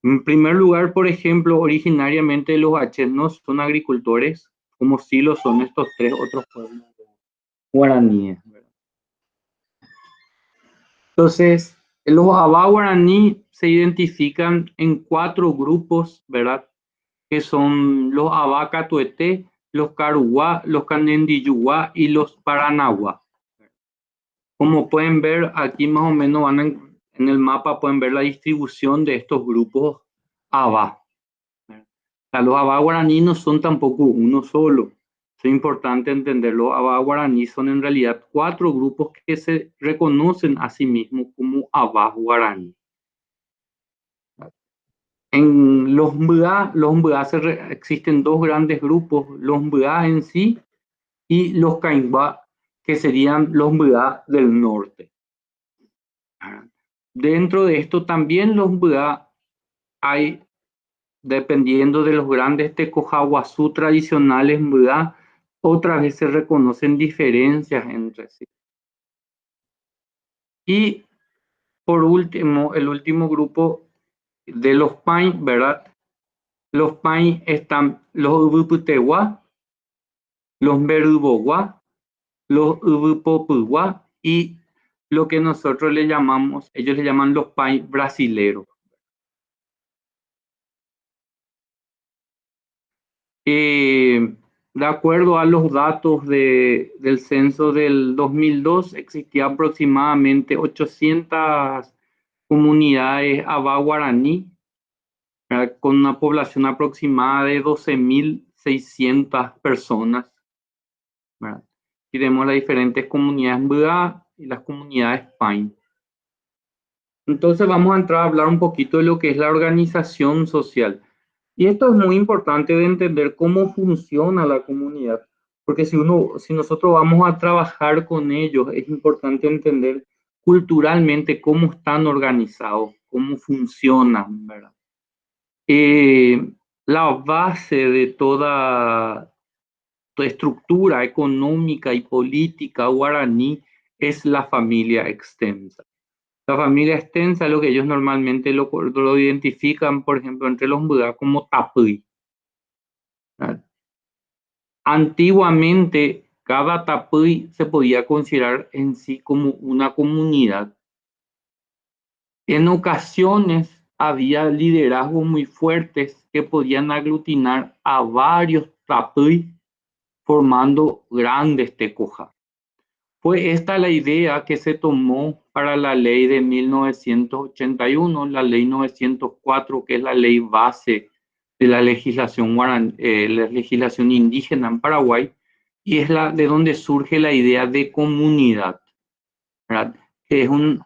En primer lugar, por ejemplo, originariamente los H no son agricultores, como sí lo son estos tres otros pueblos guaraníes, ¿verdad? Entonces, los Abá guaraní se identifican en cuatro grupos, ¿verdad? Que son los Abá Catueté, los Caruá, los Canendiyuá y los Paranaguá. Como pueden ver, aquí más o menos en el mapa pueden ver la distribución de estos grupos Abá. Los Abá guaraní no son tampoco uno solo. Es importante entenderlo. Abá guaraní son en realidad cuatro grupos que se reconocen a sí mismos como Abá guaraní. En los Mbá existen dos grandes grupos, los Mbá en sí y los Caimbá, que serían los Mbá del norte. Dentro de esto también los Mbá hay, dependiendo de los grandes tecojaguazú tradicionales Mbá, otras veces se reconocen diferencias entre sí. Y por último, el último grupo de los Pain, ¿verdad? Los Pain están los Ubuputeguá, los Meruboguá, los Ubupopuguá y lo que nosotros le llamamos, ellos le llaman los Pain brasileros. De acuerdo a los datos del censo del 2002, existían aproximadamente 800 comunidades Abá guaraní, ¿verdad? Con una población aproximada de 12.600 personas, ¿verdad? Y vemos las diferentes comunidades Mbá y las comunidades Pain. Entonces vamos a entrar a hablar un poquito de lo que es la organización social. Y esto es muy importante de entender cómo funciona la comunidad, porque si nosotros vamos a trabajar con ellos, es importante entender culturalmente cómo están organizados, cómo funcionan, ¿verdad? La base de toda estructura económica y política guaraní es la familia extensa. La familia extensa es lo que ellos normalmente lo identifican, por ejemplo, entre los Mbá como Tapuy. Antiguamente, cada Tapuy se podía considerar en sí como una comunidad. En ocasiones había liderazgos muy fuertes que podían aglutinar a varios Tapuy formando grandes tecojas. Fue esta la idea que se tomó para la ley de 1981, la ley 904, que es la ley base de la legislación indígena en Paraguay, y es de donde surge la idea de comunidad, ¿verdad? Que es una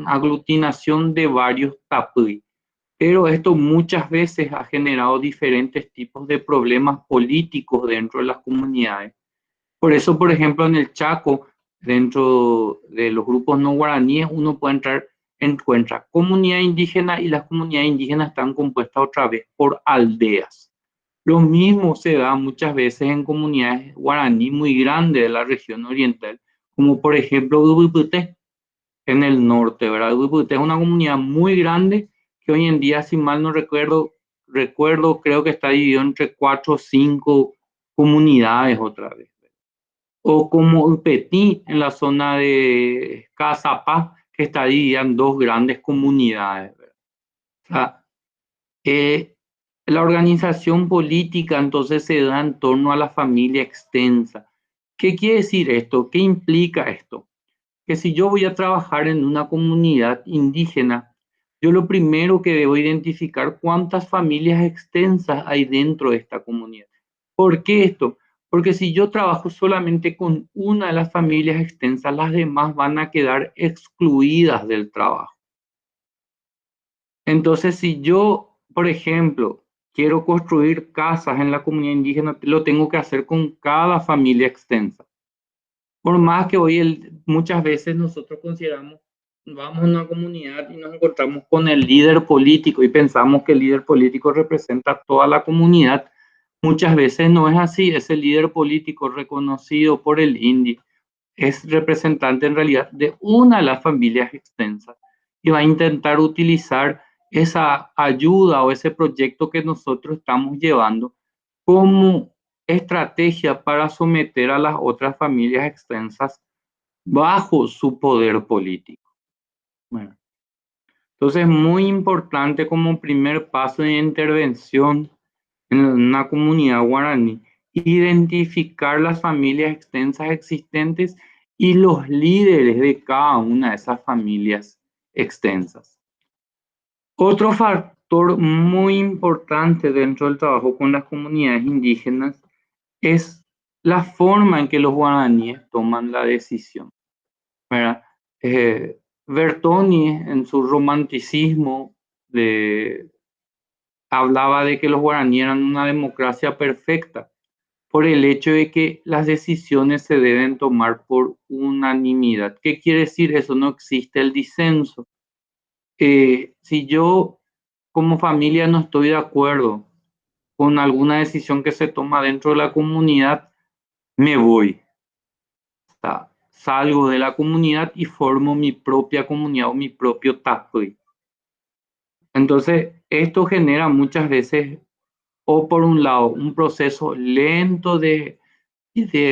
aglutinación de varios tapuy. Pero esto muchas veces ha generado diferentes tipos de problemas políticos dentro de las comunidades. Por eso, por ejemplo, en el Chaco, dentro de los grupos no guaraníes, uno encuentra comunidad indígena y las comunidades indígenas están compuestas otra vez por aldeas. Lo mismo se da muchas veces en comunidades guaraní muy grandes de la región oriental, como por ejemplo Ubuputé en el norte, ¿verdad? Ubuputé es una comunidad muy grande que hoy en día, si mal no creo que está dividido entre cuatro o cinco comunidades otra vez. O como Upetí en la zona de Cazapá, que está dividida en dos grandes comunidades, ¿verdad? O sea, eh, la organización política entonces se da en torno a la familia extensa. ¿Qué quiere decir esto? ¿Qué implica esto? Que si yo voy a trabajar en una comunidad indígena, yo lo primero que debo identificar cuántas familias extensas hay dentro de esta comunidad. ¿Por qué esto? Porque si yo trabajo solamente con una de las familias extensas, las demás van a quedar excluidas del trabajo. Entonces, si yo, por ejemplo, quiero construir casas en la comunidad indígena, lo tengo que hacer con cada familia extensa. Por más que muchas veces nosotros consideramos, vamos a una comunidad y nos encontramos con el líder político y pensamos que el líder político representa a toda la comunidad, muchas veces no es así. Ese líder político reconocido por el INDI es representante en realidad de una de las familias extensas y va a intentar utilizar esa ayuda o ese proyecto que nosotros estamos llevando como estrategia para someter a las otras familias extensas bajo su poder político. Bueno, entonces es muy importante como primer paso de intervención en una comunidad guaraní, identificar las familias extensas existentes y los líderes de cada una de esas familias extensas. Otro factor muy importante dentro del trabajo con las comunidades indígenas es la forma en que los guaraníes toman la decisión, ¿verdad? Bertoni, en su romanticismo, hablaba de que los guaraníes eran una democracia perfecta por el hecho de que las decisiones se deben tomar por unanimidad. ¿Qué quiere decir eso? No existe el disenso. Si yo como familia no estoy de acuerdo con alguna decisión que se toma dentro de la comunidad, me voy. O sea, salgo de la comunidad y formo mi propia comunidad o mi propio tapuy. Entonces, esto genera muchas veces, o por un lado, un proceso lento de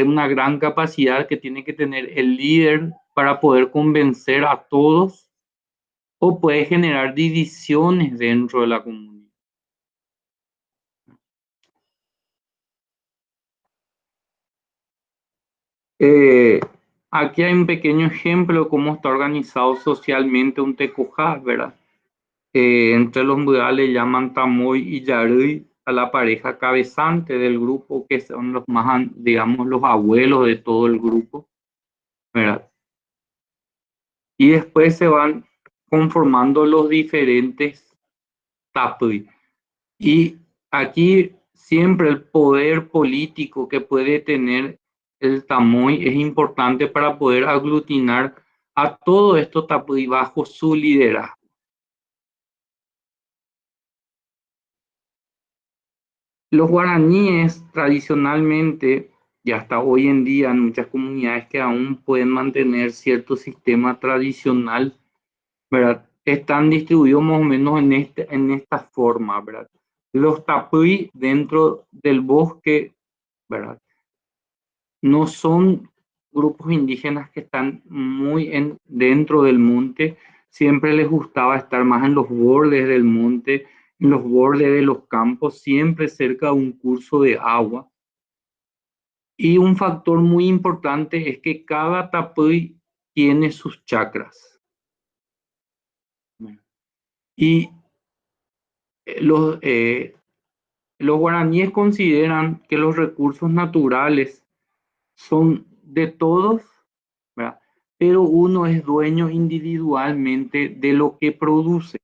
una gran capacidad que tiene que tener el líder para poder convencer a todos, o puede generar divisiones dentro de la comunidad. Eh, Aquí hay un pequeño ejemplo de cómo está organizado socialmente un tecojá, ¿verdad? Entre los murales llaman Tamoy y Yaruy a la pareja cabezante del grupo, que son los más, digamos, los abuelos de todo el grupo, ¿verdad? Y después se van conformando los diferentes tapuy. Y aquí siempre el poder político que puede tener el tamoy es importante para poder aglutinar a todo esto tapuy bajo su liderazgo. Los guaraníes tradicionalmente, y hasta hoy en día en muchas comunidades que aún pueden mantener cierto sistema tradicional, ¿verdad? Están distribuidos más o menos en esta forma, ¿verdad? Los tapuy dentro del bosque, ¿verdad? No son grupos indígenas que están muy dentro del monte, siempre les gustaba estar más en los bordes del monte, en los bordes de los campos, siempre cerca de un curso de agua. Y un factor muy importante es que cada tapuy tiene sus chakras. Y los, eh, los guaraníes consideran que los recursos naturales son de todos, ¿verdad? Pero uno es dueño individualmente de lo que produce.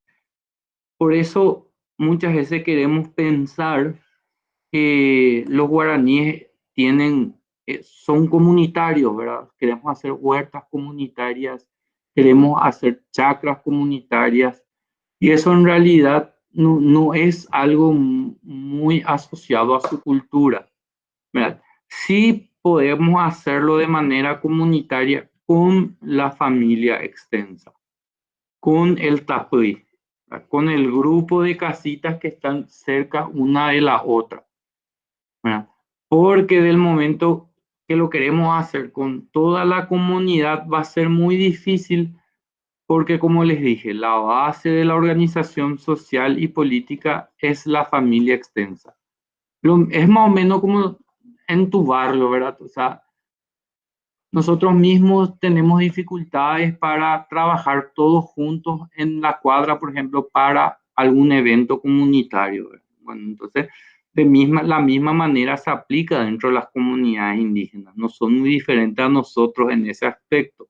Por eso muchas veces queremos pensar que los guaraníes son comunitarios, ¿verdad? Queremos hacer huertas comunitarias, queremos hacer chacras comunitarias, y eso en realidad no es algo muy asociado a su cultura, ¿verdad? Sí podemos hacerlo de manera comunitaria con la familia extensa, con el tapuy, ¿verdad? Con el grupo de casitas que están cerca una de la otra, ¿verdad? Porque del momento que lo queremos hacer con toda la comunidad va a ser muy difícil porque, como les dije, la base de la organización social y política es la familia extensa. Es más o menos como en tu barrio, ¿verdad? O sea, nosotros mismos tenemos dificultades para trabajar todos juntos en la cuadra, por ejemplo, para algún evento comunitario, ¿verdad? Bueno, entonces, la misma manera se aplica dentro de las comunidades indígenas. No son muy diferentes a nosotros en ese aspecto.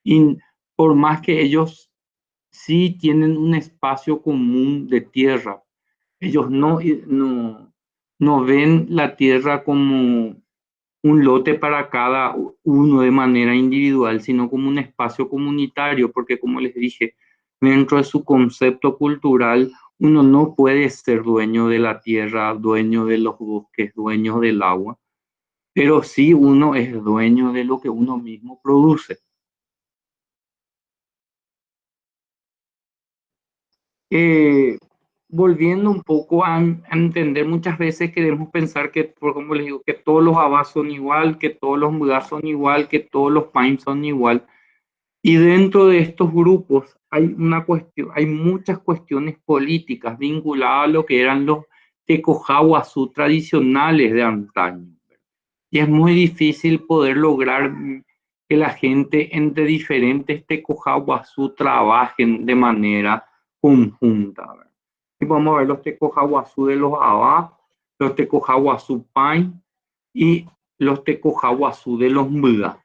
Y por más que ellos sí tienen un espacio común de tierra, ellos no ven la tierra como un lote para cada uno de manera individual, sino como un espacio comunitario, porque como les dije, dentro de su concepto cultural, uno no puede ser dueño de la tierra, dueño de los bosques, dueño del agua, pero sí uno es dueño de lo que uno mismo produce. eh, Volviendo un poco a entender, muchas veces queremos pensar que, por como les digo, que todos los abas son igual, que todos los mudas son igual, que todos los pains son igual. Y dentro de estos grupos hay muchas cuestiones políticas vinculadas a lo que eran los tecojaguazú tradicionales de antaño. Y es muy difícil poder lograr que la gente entre diferentes tecojaguazú trabajen de manera conjunta, ¿verdad? Y vamos a ver los tecojaguazú de los Abá, los tecojaguazú Pain y los tecojaguazú de los Mbda.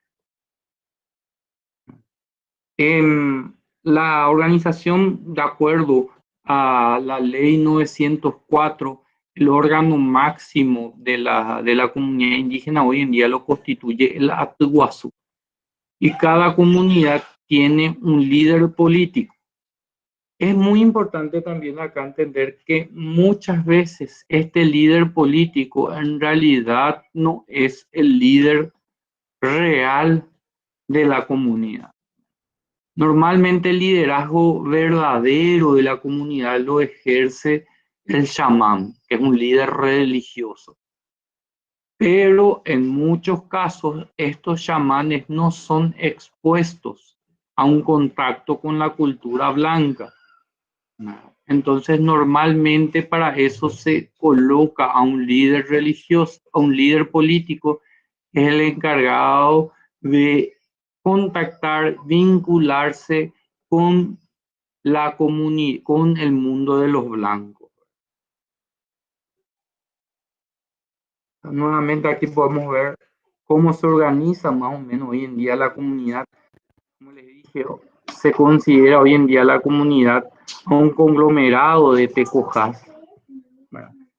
La organización, de acuerdo a la ley 904, el órgano máximo de la comunidad indígena hoy en día lo constituye el Atuguazú. Y cada comunidad tiene un líder político. Es muy importante también acá entender que muchas veces este líder político en realidad no es el líder real de la comunidad. Normalmente el liderazgo verdadero de la comunidad lo ejerce el chamán, que es un líder religioso. Pero en muchos casos estos chamanes no son expuestos a un contacto con la cultura blanca. Entonces normalmente para eso se coloca a un líder religioso, a un líder político, que es el encargado de contactar, vincularse con con el mundo de los blancos. Nuevamente aquí podemos ver cómo se organiza más o menos hoy en día la comunidad. Como les dije, se considera hoy en día la comunidad un conglomerado de tecojas.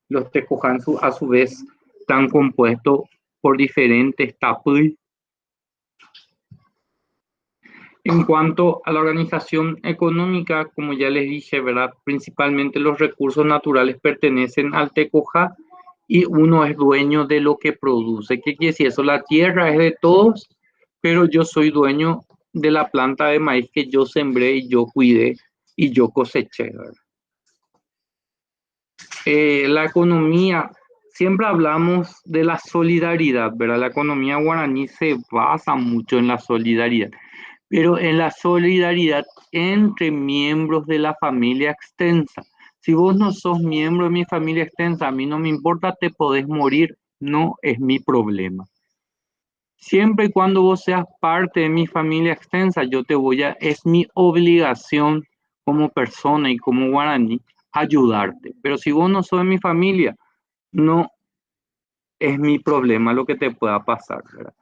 Los tecojas a su vez están compuestos por diferentes tapuy. En cuanto a la organización económica, como ya les dije, ¿verdad? Principalmente los recursos naturales pertenecen al tecoja y uno es dueño de lo que produce. ¿Qué quiere decir eso? La tierra es de todos, pero yo soy dueño de la planta de maíz que yo sembré y yo cuidé y yo coseché, ¿verdad? La economía, siempre hablamos de la solidaridad, ¿verdad? La economía guaraní se basa mucho en la solidaridad, pero en la solidaridad entre miembros de la familia extensa. Si vos no sos miembro de mi familia extensa, a mí no me importa, te podés morir, no es mi problema. Siempre y cuando vos seas parte de mi familia extensa, es mi obligación como persona y como guaraní ayudarte. Pero si vos no sos de mi familia, no es mi problema lo que te pueda pasar, ¿verdad?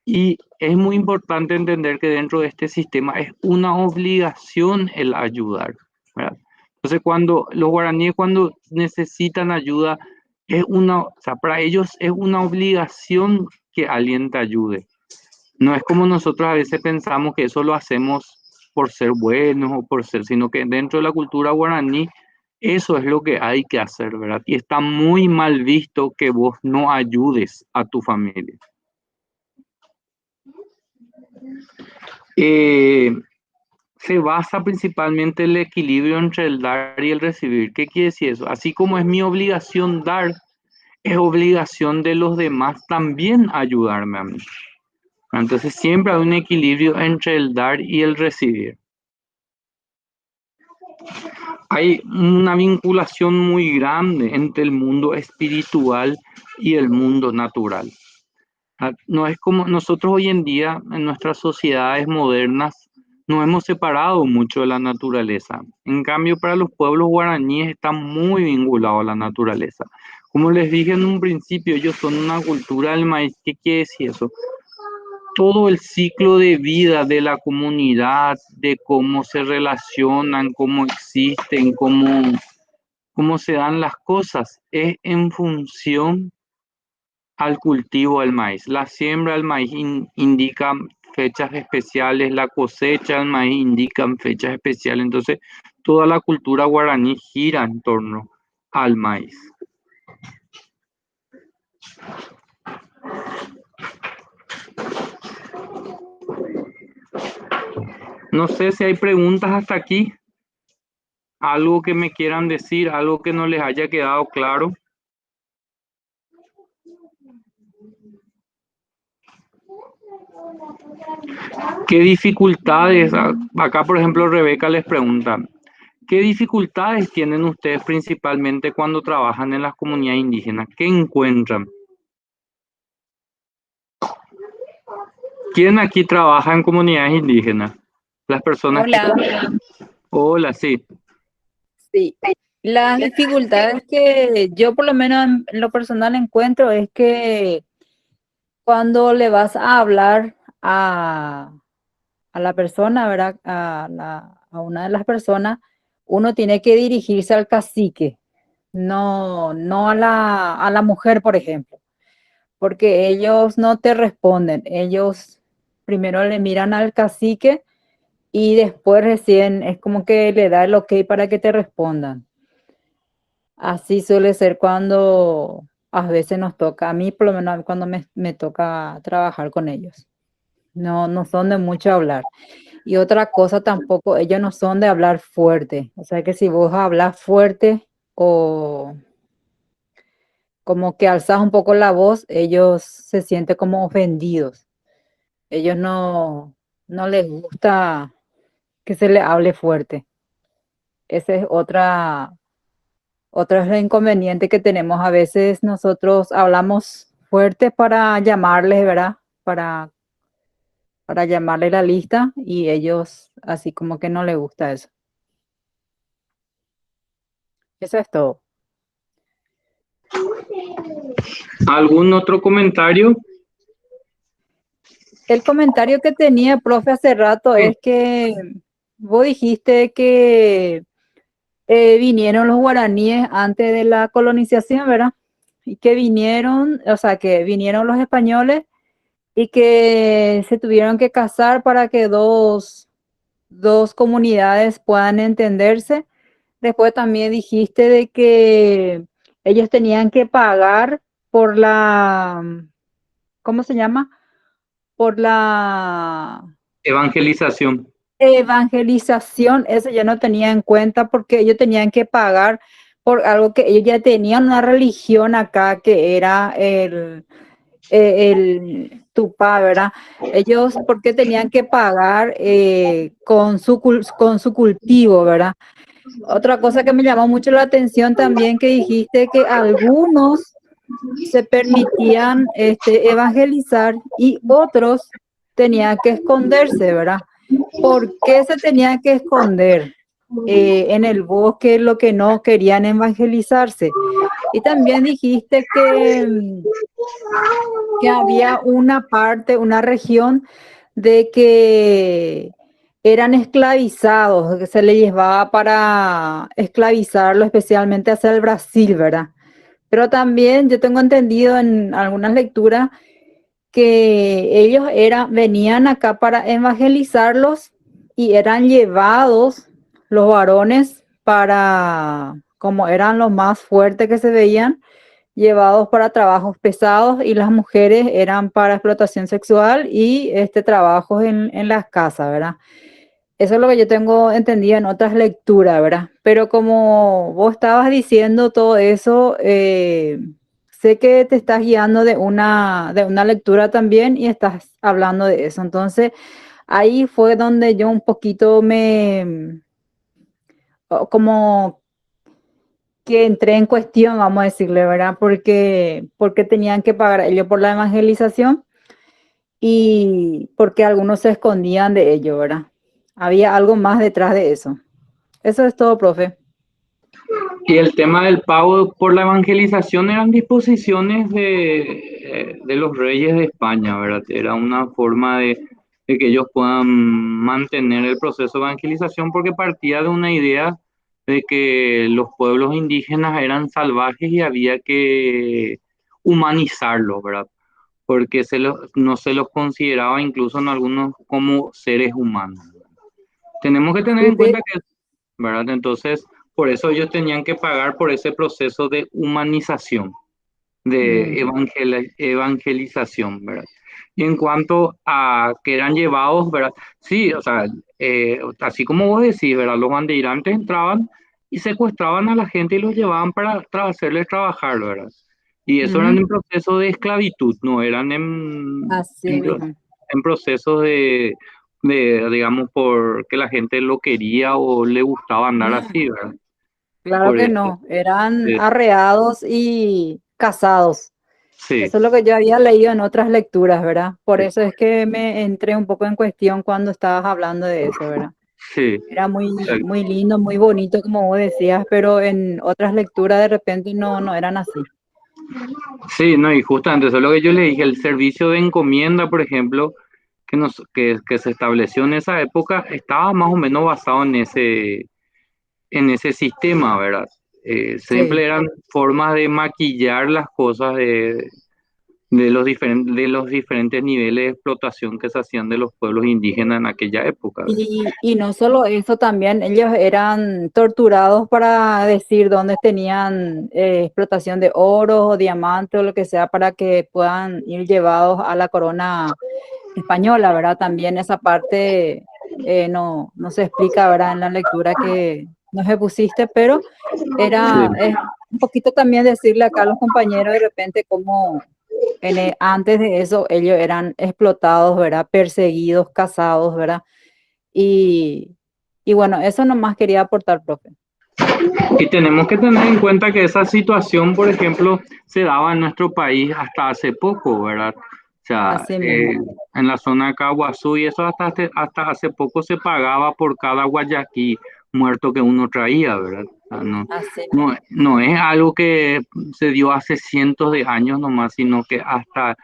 Y es muy importante entender que dentro de este sistema es una obligación el ayudar, ¿verdad? Entonces, cuando los guaraníes cuando necesitan ayuda, o sea, para ellos es una obligación que alguien te ayude. No es como nosotros a veces pensamos que eso lo hacemos por ser buenos o por ser, sino que dentro de la cultura guaraní Eso es lo que hay que hacer, ¿verdad? Y está muy mal visto que vos no ayudes a tu familia. Eh, Se basa principalmente en el equilibrio entre el dar y el recibir. ¿Qué quiere decir eso? Así como es mi obligación dar, es obligación de los demás también ayudarme a mí. Entonces siempre hay un equilibrio entre el dar y el recibir. Hay una vinculación muy grande entre el mundo espiritual y el mundo natural. No es como nosotros hoy en día, en nuestras sociedades modernas, nos hemos separado mucho de la naturaleza. En cambio, para los pueblos guaraníes está muy vinculado a la naturaleza. Como les dije en un principio, ellos son una cultura del maíz. ¿Qué quiere decir eso? Todo el ciclo de vida de la comunidad, de cómo se relacionan, cómo existen, cómo se dan las cosas, es en función al cultivo del maíz. La siembra del maíz indica fechas especiales, la cosecha del maíz indica fechas especiales. Entonces, toda la cultura guaraní gira en torno al maíz. No sé si hay preguntas hasta aquí, algo que me quieran decir, algo que no les haya quedado claro. ¿Qué dificultades? Acá, por ejemplo, Rebeca les pregunta, ¿qué dificultades tienen ustedes principalmente cuando trabajan en las comunidades indígenas? ¿Qué encuentran? ¿Quién aquí trabaja en comunidades indígenas? Las personas que... Hola, Hola, sí. sí. Las dificultades que yo por lo menos en lo personal encuentro es que cuando le vas a hablar a la persona, ¿verdad? A una de las personas, uno tiene que dirigirse al cacique, no a la mujer, por ejemplo, porque ellos no te responden. Ellos primero le miran al cacique y después recién es como que le da el ok para que te respondan. Así suele ser cuando a veces nos toca, a mí por lo menos cuando me toca trabajar con ellos. No son de mucho hablar. Y otra cosa tampoco, ellos no son de hablar fuerte. O sea que si vos hablas fuerte o como que alzas un poco la voz, ellos se sienten como ofendidos. Ellos no les gusta que se les hable fuerte. Ese es otro inconveniente que tenemos. A veces nosotros hablamos fuerte para llamarles, ¿verdad? Para llamarle la lista y ellos así como que no les gusta eso. Eso es todo. ¿Algún otro comentario? El comentario que tenía, profe, hace rato Sí. es que vos dijiste que vinieron los guaraníes antes de la colonización, ¿verdad? Y que vinieron, o sea, que vinieron los españoles y que se tuvieron que casar para que dos comunidades puedan entenderse. Después también dijiste de que ellos tenían que pagar por la, ¿cómo se llama? Por la Evangelización. evangelización. Eso yo no tenía en cuenta porque ellos tenían que pagar por algo que ellos ya tenían una religión acá que era el Tupá, ¿verdad? Ellos, ¿por qué tenían que pagar con su cultivo, ¿verdad? Otra cosa que me llamó mucho la atención también que dijiste que algunos se permitían evangelizar y otros tenían que esconderse, ¿verdad? ¿Por qué se tenían que esconder en el bosque lo que no querían evangelizarse? Y también dijiste que había una parte, una región de que eran esclavizados, que se les llevaba para esclavizarlo, especialmente hacia el Brasil, ¿verdad? Pero también yo tengo entendido en algunas lecturas que ellos venían acá para evangelizarlos y eran llevados los varones como eran los más fuertes que se veían, llevados para trabajos pesados y las mujeres eran para explotación sexual y trabajos en las casas, ¿verdad? Eso es lo que yo tengo entendido en otras lecturas, ¿verdad? Pero como vos estabas diciendo todo eso, sé que te estás guiando de una lectura también y estás hablando de eso. Entonces, ahí fue donde yo un poquito como que entré en cuestión, vamos a decirle, ¿verdad? Porque tenían que pagar ellos por la evangelización y porque algunos se escondían de ello, ¿verdad? Había algo más detrás de eso. Eso es todo, profe. Y el tema del pago por la evangelización eran disposiciones de los reyes de España, ¿verdad? Era una forma de que ellos puedan mantener el proceso de evangelización porque partía de una idea de que los pueblos indígenas eran salvajes y había que humanizarlos, ¿verdad? Porque no se los consideraba incluso en algunos como seres humanos. Tenemos que tener Sí, en cuenta que, ¿verdad? Entonces, por eso ellos tenían que pagar por ese proceso de humanización, de evangelización, ¿verdad? Y en cuanto a que eran llevados, ¿verdad? Sí, o sea, así como vos decís, ¿verdad? Los bandeirantes entraban y secuestraban a la gente y los llevaban para hacerles trabajar, ¿verdad? Y eso eran en proceso de esclavitud, no eran así mismo. en procesos digamos, porque la gente lo quería o le gustaba andar así, ¿verdad? Claro Por que eso, no, eran eh, arreados y casados. sí, Eso es lo que yo había leído en otras lecturas, ¿verdad? Por sí, eso es que me entré un poco en cuestión cuando estabas hablando de eso, ¿verdad? sí, Era muy, exacto. muy lindo, muy bonito, como vos decías, pero en otras lecturas de repente no eran así. Sí, no, y justamente eso es lo que yo le dije, el servicio de encomienda, por ejemplo, que se estableció en esa época, estaba más o menos basado en ese sistema, ¿verdad? Sí. Siempre eran formas de maquillar las cosas de los diferentes niveles de explotación que se hacían de los pueblos indígenas en aquella época, ¿verdad? Y no solo eso, también ellos eran torturados para decir dónde tenían explotación de oro o diamantes o lo que sea para que puedan ir llevados a la corona española, ¿verdad? También esa parte no se explica, ¿verdad? En la lectura que no se pusiste, pero Sí. es un poquito también decirle acá a los compañeros de repente cómo antes de eso ellos eran explotados, ¿verdad? Perseguidos, cazados, ¿verdad? Y, y bueno, eso nomás quería aportar, profe. Y tenemos que tener en cuenta que esa situación, por ejemplo, se daba en nuestro país hasta hace poco, ¿verdad? O sea, Así mismo, en la zona de Caguazú y eso hasta hace poco se pagaba por cada guayaquí muerto que uno traía, ¿verdad? O sea, así mismo. no es algo que se dio hace cientos de años nomás, sino que hasta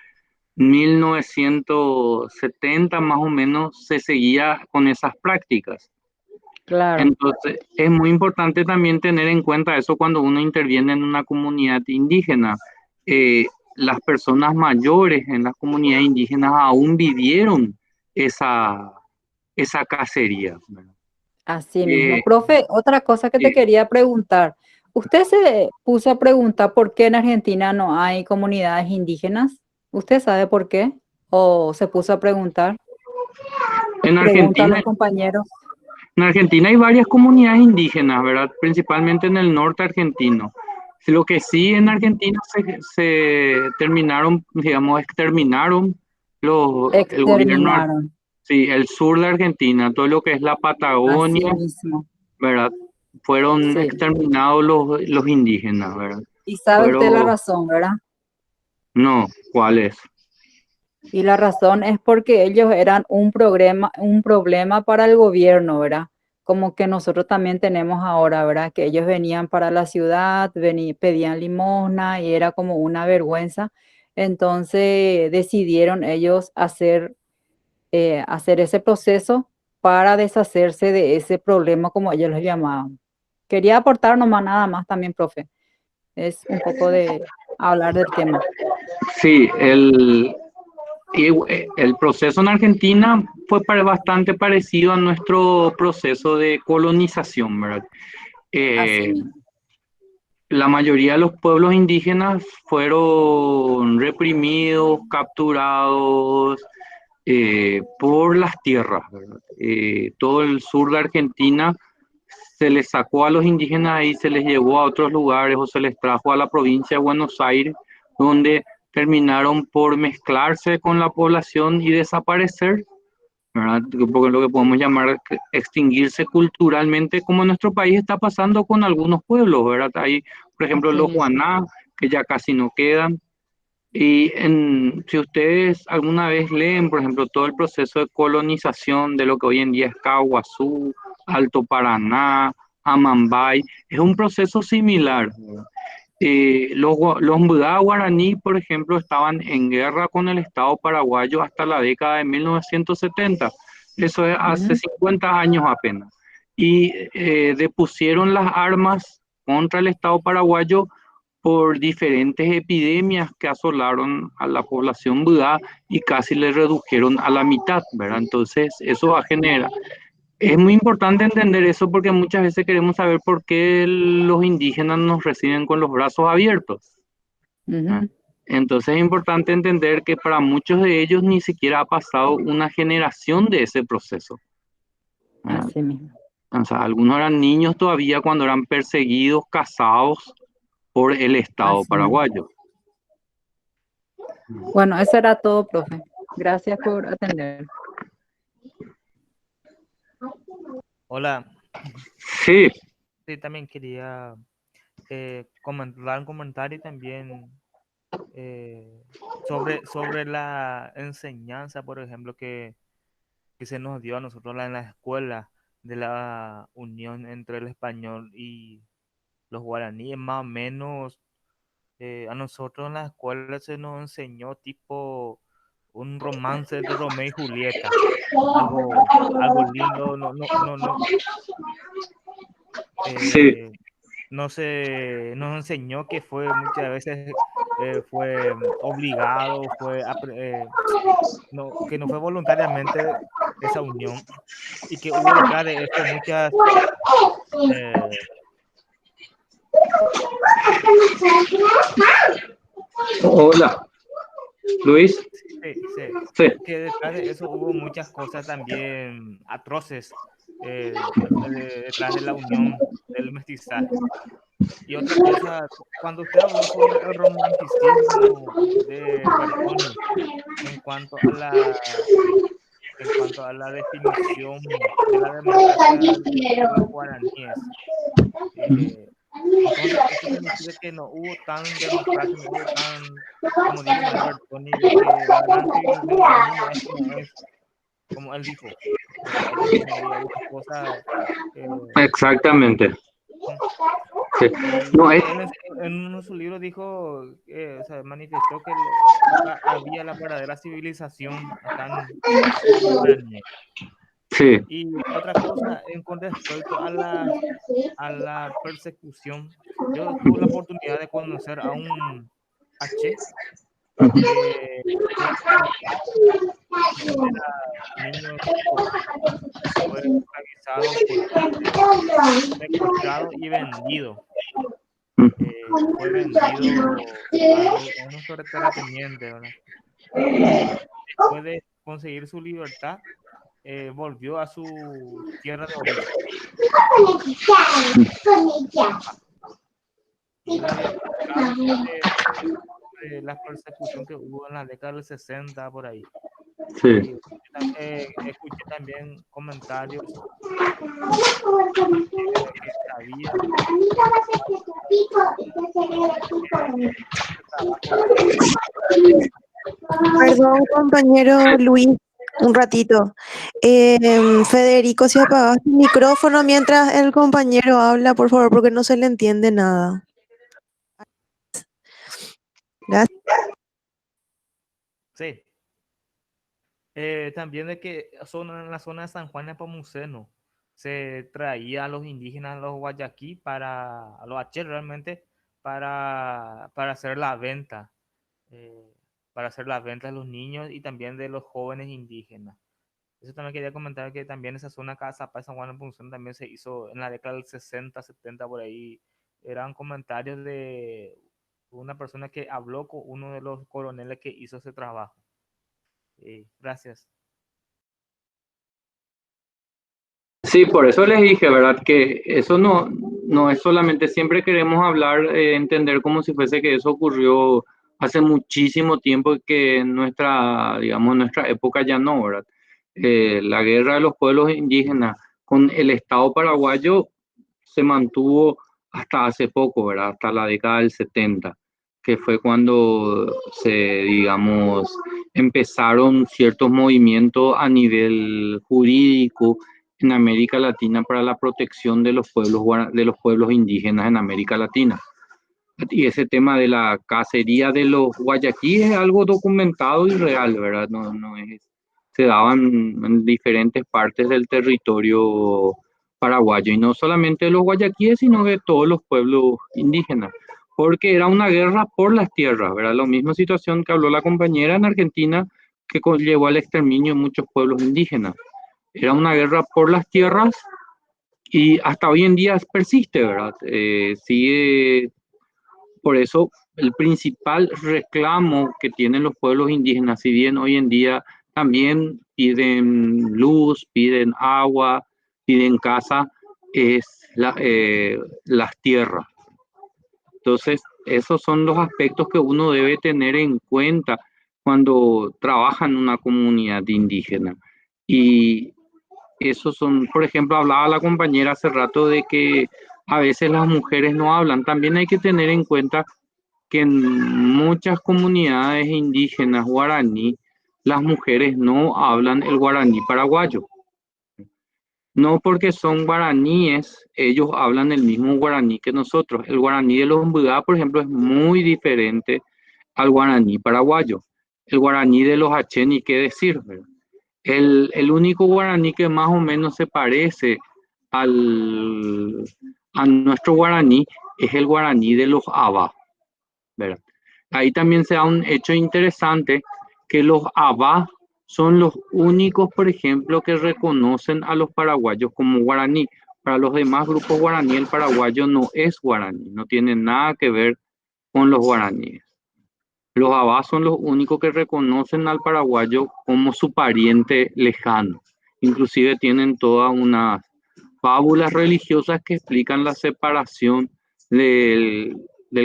1970 más o menos se seguía con esas prácticas. Claro. Entonces, es muy importante también tener en cuenta eso cuando uno interviene en una comunidad indígena. Las personas mayores en las comunidades indígenas aún vivieron esa, esa cacería, ¿verdad? Así mismo. Eh, Profe, otra cosa que te eh, quería preguntar. ¿Usted se puso a preguntar por qué en Argentina no hay comunidades indígenas? ¿Usted sabe por qué? ¿O se puso a preguntar? en Pregunta a Argentina, los compañeros. en Argentina hay varias comunidades indígenas, ¿verdad? Principalmente en el norte argentino. Lo que sí en Argentina se terminaron, digamos, exterminaron el gobierno. Exterminaron. Sí, el sur de Argentina, todo lo que es la Así Patagonia, mismo. ¿verdad? Fueron Sí. exterminados los indígenas, ¿verdad? Y sabe usted la Fueron, razón, ¿verdad? no, ¿cuál es? Y la razón es porque ellos eran un problema para el gobierno, ¿verdad? Como que nosotros también tenemos ahora, ¿verdad? Que ellos venían para la ciudad, pedían limosna y era como una vergüenza. Entonces decidieron ellos hacer ese proceso para deshacerse de ese problema, como ellos lo llamaban. Quería aportar nomás nada más también, profe. Es un poco de hablar del tema. Sí, el proceso en Argentina fue bastante parecido a nuestro proceso de colonización, ¿verdad? Así Eh, mismo. la mayoría de los pueblos indígenas fueron reprimidos, capturados por las tierras, ¿verdad? Todo el sur de Argentina se les sacó a los indígenas ahí, se les llevó a otros lugares o se les trajo a la provincia de Buenos Aires, donde terminaron por mezclarse con la población y desaparecer, ¿verdad? Porque lo que podemos llamar extinguirse culturalmente, como en nuestro país está pasando con algunos pueblos, ¿verdad? Hay, por ejemplo, Así los mismo. guaná, que ya casi no quedan. Y si ustedes alguna vez leen, por ejemplo, todo el proceso de colonización de lo que hoy en día es Caguazú, Alto Paraná, Amambay, es un proceso similar. Los Mbudá guaraní, por ejemplo, estaban en guerra con el Estado paraguayo hasta la década de 1970. Eso es hace Ujú. 50 años apenas. Y depusieron las armas contra el Estado paraguayo por diferentes epidemias que asolaron a la población Mbudá y casi le redujeron a la mitad, ¿verdad? Entonces, eso va a generar, es muy importante entender eso porque muchas veces queremos saber por qué los indígenas nos reciben con los brazos abiertos, ¿ah? Ujú. Entonces es importante entender que para muchos de ellos ni siquiera ha pasado una generación de ese proceso, ¿ah? Así mismo. O sea, algunos eran niños todavía cuando eran perseguidos, cazados por el Estado Así mismo. paraguayo. Bueno, eso era todo, profe. Gracias por atender. Hola, Sí, sí, también quería dar un comentario también sobre la enseñanza, por ejemplo, que se nos dio a nosotros en la escuela de la unión entre el español y los guaraníes, más o menos. A nosotros en la escuela se nos enseñó tipo un romance de Romeo y Julieta, algo lindo, sí, eh, nos enseñó que fue muchas veces fue obligado, que no fue voluntariamente esa unión y que hubo detrás de esto muchas eh, hola, Luis, sí, sí, que detrás de eso hubo muchas cosas también atroces detrás de la unión del mestizaje. Y otra cosa, cuando usted habló sobre el romanticismo de Bertoni en cuanto a la definición de la democracia de los guaraníes, eh, entonces eso significa que no hubo tan democracia, no hubo tan, como dijo Manuel Bertoni, de que la gran civilización guaraní es como él dijo, de que ellos tienen ahí algunas cosas. eh, exactamente. Ujú. Sí. Y No, que él en uno de sus libros dijo, o sea, manifestó que acá había la verdadera civilización acá en los guaraníes. sí, Y otra cosa, con respecto a la persecución, yo tuve la oportunidad de conocer a un H que fue cuando era niño chico, fue esclavizado, fue secuestrado y vendido. Fue vendido a unos terratenientes, ¿verdad? Y después de conseguir su libertad, volvió a su tierra de origen. Y él había contado sobre la persecución que hubo en la década del 60 por ahí. sí. Y escuché también comentarios que sabía este trabajo Perdón, compañero Luis, un ratito. Federico, si apagas tu micrófono mientras el compañero habla, por favor, porque no se le entiende nada. Gracias. sí. También de que en la zona de San Juan de Nepomuceno se traía a los indígenas, a los guayaquí, a los H realmente, para hacer la venta, eh, para hacer la venta de los niños y también de los jóvenes indígenas. Eso también quería comentar que también esa zona Casa Paz San Juan de Nepomuceno también se hizo en la década del 60, 70 por ahí, eran comentarios de una persona que habló con uno de los coroneles que hizo ese trabajo. Gracias. Sí, por eso les dije, ¿verdad? Que eso no es solamente, siempre queremos hablar, entender como si fuese que eso ocurrió hace muchísimo tiempo y que en nuestra, digamos, en nuestra época ya no, ¿verdad? La guerra de los pueblos indígenas con el Estado paraguayo se mantuvo hasta hace poco, ¿verdad? Hasta la década del 70, que fue cuando se, digamos, empezaron ciertos movimientos a nivel jurídico en América Latina para la protección de los pueblos, de los pueblos indígenas en América Latina. Y ese tema de la cacería de los guayaquíes es algo documentado y real, ¿verdad? No es, se daban en diferentes partes del territorio paraguayo, y no solamente de los guayaquíes, sino de todos los pueblos indígenas, porque era una guerra por las tierras, ¿verdad? La misma situación que habló la compañera en Argentina, que llevó al exterminio de muchos pueblos indígenas. Era una guerra por las tierras y hasta hoy en día persiste, ¿verdad? Sigue, por eso el principal reclamo que tienen los pueblos indígenas, si bien hoy en día también piden luz, piden agua, piden casa, es las tierras. Entonces, esos son los aspectos que uno debe tener en cuenta cuando trabaja en una comunidad indígena. Y esos son, por ejemplo, hablaba la compañera hace rato de que a veces las mujeres no hablan. También hay que tener en cuenta que en muchas comunidades indígenas guaraní, las mujeres no hablan el guaraní paraguayo. No porque son guaraníes, ellos hablan el mismo guaraní que nosotros. El guaraní de los Mbudá, por ejemplo, es muy diferente al guaraní paraguayo. El guaraní de los Acheni, ¿qué decir? El único guaraní que más o menos se parece a nuestro guaraní es el guaraní de los Aba, ¿verdad? Ahí también se da un hecho interesante, que los Aba son los únicos, por ejemplo, que reconocen a los paraguayos como guaraní. Para los demás grupos guaraní, el paraguayo no es guaraní, no tiene nada que ver con los guaraníes. Los Aba son los únicos que reconocen al paraguayo como su pariente lejano. Inclusive tienen todas unas fábulas religiosas que explican la separación del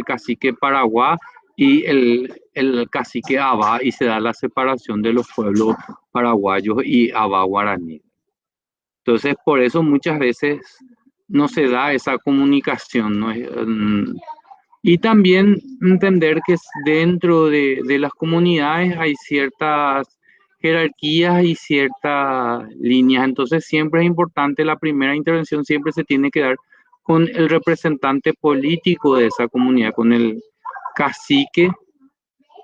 cacique Paraguay y el cacique Abá, y se da la separación de los pueblos paraguayos y Abá guaraní. Entonces, por eso muchas veces no se da esa comunicación, ¿no? Y también entender que dentro de las comunidades hay ciertas jerarquías y ciertas líneas. Entonces siempre es importante, la primera intervención siempre se tiene que dar con el representante político de esa comunidad, con el cacique,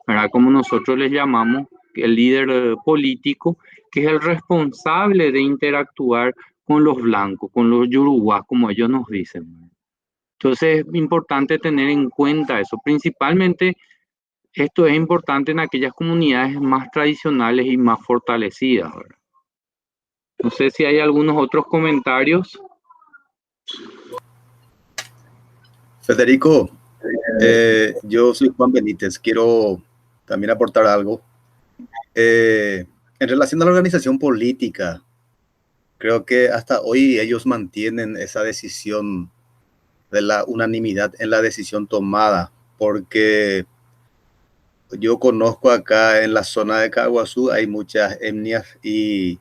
¿verdad? Como nosotros les llamamos, el líder político, que es el responsable de interactuar con los blancos, con los yoruba, como ellos nos dicen. Entonces es importante tener en cuenta eso. Principalmente esto es importante en aquellas comunidades más tradicionales y más fortalecidas, ¿verdad? No sé si hay algunos otros comentarios. Federico, yo soy Juan Benítez, quiero también aportar algo. En relación a la organización política, creo que hasta hoy ellos mantienen esa decisión de la unanimidad en la decisión tomada, porque yo conozco acá en la zona de Caguazú, hay muchas etnias y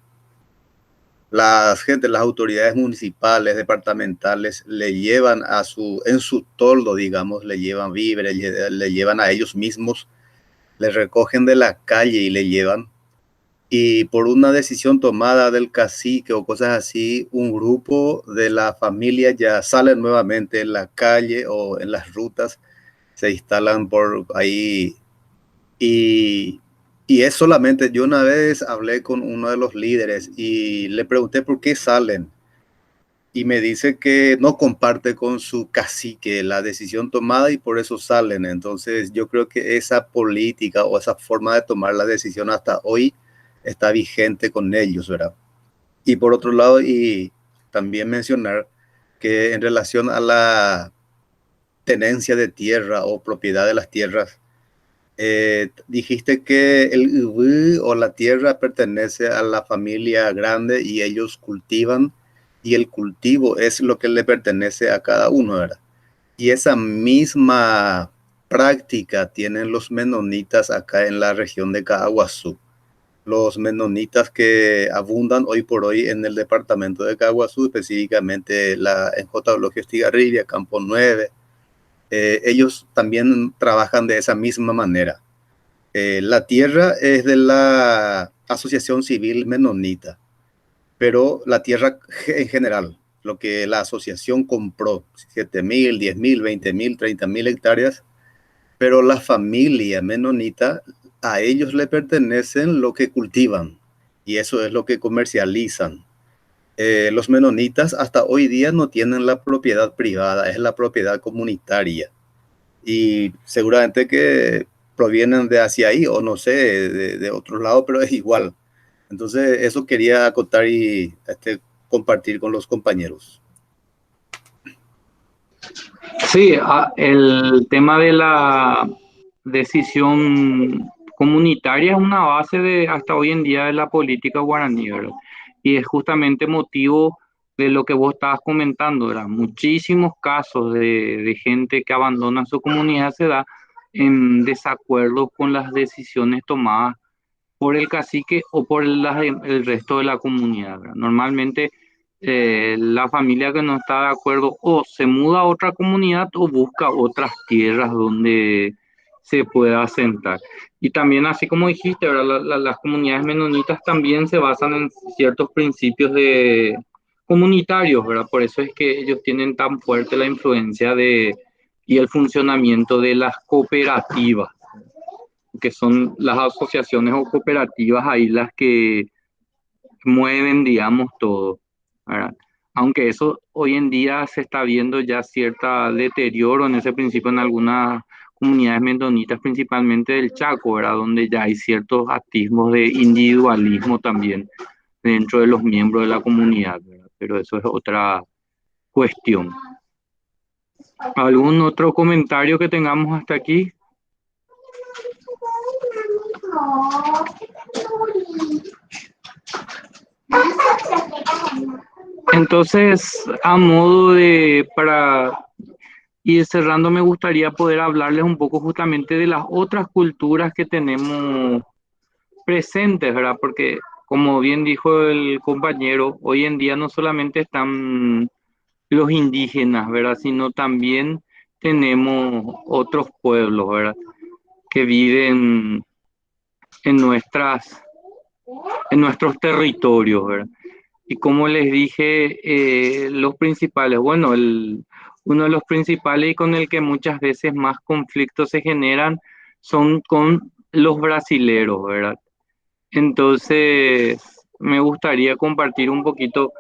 las autoridades municipales, departamentales, le llevan en su toldo, digamos, le llevan víveres, le llevan a ellos mismos, le recogen de la calle y le llevan. Y por una decisión tomada del cacique o cosas así, un grupo de la familia ya sale nuevamente en la calle o en las rutas, se instalan por ahí y es solamente, yo una vez hablé con uno de los líderes y le pregunté por qué salen y me dice que no comparte con su cacique la decisión tomada y por eso salen. Entonces yo creo que esa política o esa forma de tomar la decisión hasta hoy está vigente con ellos, ¿verdad? Y por otro lado, y también mencionar que en relación a tenencia de tierra o propiedad de las tierras. Dijiste que el ubu o la tierra pertenece a la familia grande y ellos cultivan y el cultivo es lo que le pertenece a cada uno, ¿verdad? Y esa misma práctica tienen los menonitas acá en la región de Caaguazú. Los menonitas que abundan hoy por hoy en el departamento de Caaguazú, específicamente en J. Bloque Estigarribia, Campo 9, ellos también trabajan de esa misma manera. La tierra es de la Asociación Civil Menonita, pero la tierra en general, lo que la asociación compró, 7,000, 10,000, 20,000, 30,000 hectáreas, pero la familia menonita, a ellos le pertenecen lo que cultivan y eso es lo que comercializan. Los menonitas hasta hoy día no tienen la propiedad privada, es la propiedad comunitaria y seguramente que provienen de hacia ahí o no sé, de otro lado, pero es igual. Entonces eso quería acotar y compartir con los compañeros. Sí, el tema de la decisión comunitaria es una base de hasta hoy en día de la política guaraní, ¿verdad? Y es justamente motivo de lo que vos estabas comentando, ¿verdad? Muchísimos casos de gente que abandona su comunidad se da en desacuerdo con las decisiones tomadas por el cacique o por el resto de la comunidad, ¿verdad? Normalmente la familia que no está de acuerdo o se muda a otra comunidad o busca otras tierras donde se pueda asentar. Y también, así como dijiste, ¿verdad? Las comunidades menonitas también se basan en ciertos principios comunitarios, ¿verdad? Por eso es que ellos tienen tan fuerte la influencia y el funcionamiento de las cooperativas, que son las asociaciones o cooperativas ahí las que mueven, digamos, todo, ¿verdad? Aunque eso hoy en día se está viendo ya cierta deterioro en ese principio en algunas comunidades mendonitas, principalmente del Chaco, ¿verdad? Donde ya hay ciertos atismos de individualismo también dentro de los miembros de la comunidad, ¿verdad? Pero eso es otra cuestión. ¿Algún otro comentario que tengamos hasta aquí? Entonces, para ir cerrando, me gustaría poder hablarles un poco justamente de las otras culturas que tenemos presentes, ¿verdad? Porque, como bien dijo el compañero, hoy en día no solamente están los indígenas, ¿verdad? Sino también tenemos otros pueblos, ¿verdad? Que viven en en nuestros territorios, ¿verdad? Y como les dije, los principales, bueno, uno de los principales y con el que muchas veces más conflictos se generan son con los brasileros, ¿verdad? Entonces, me gustaría compartir un poquito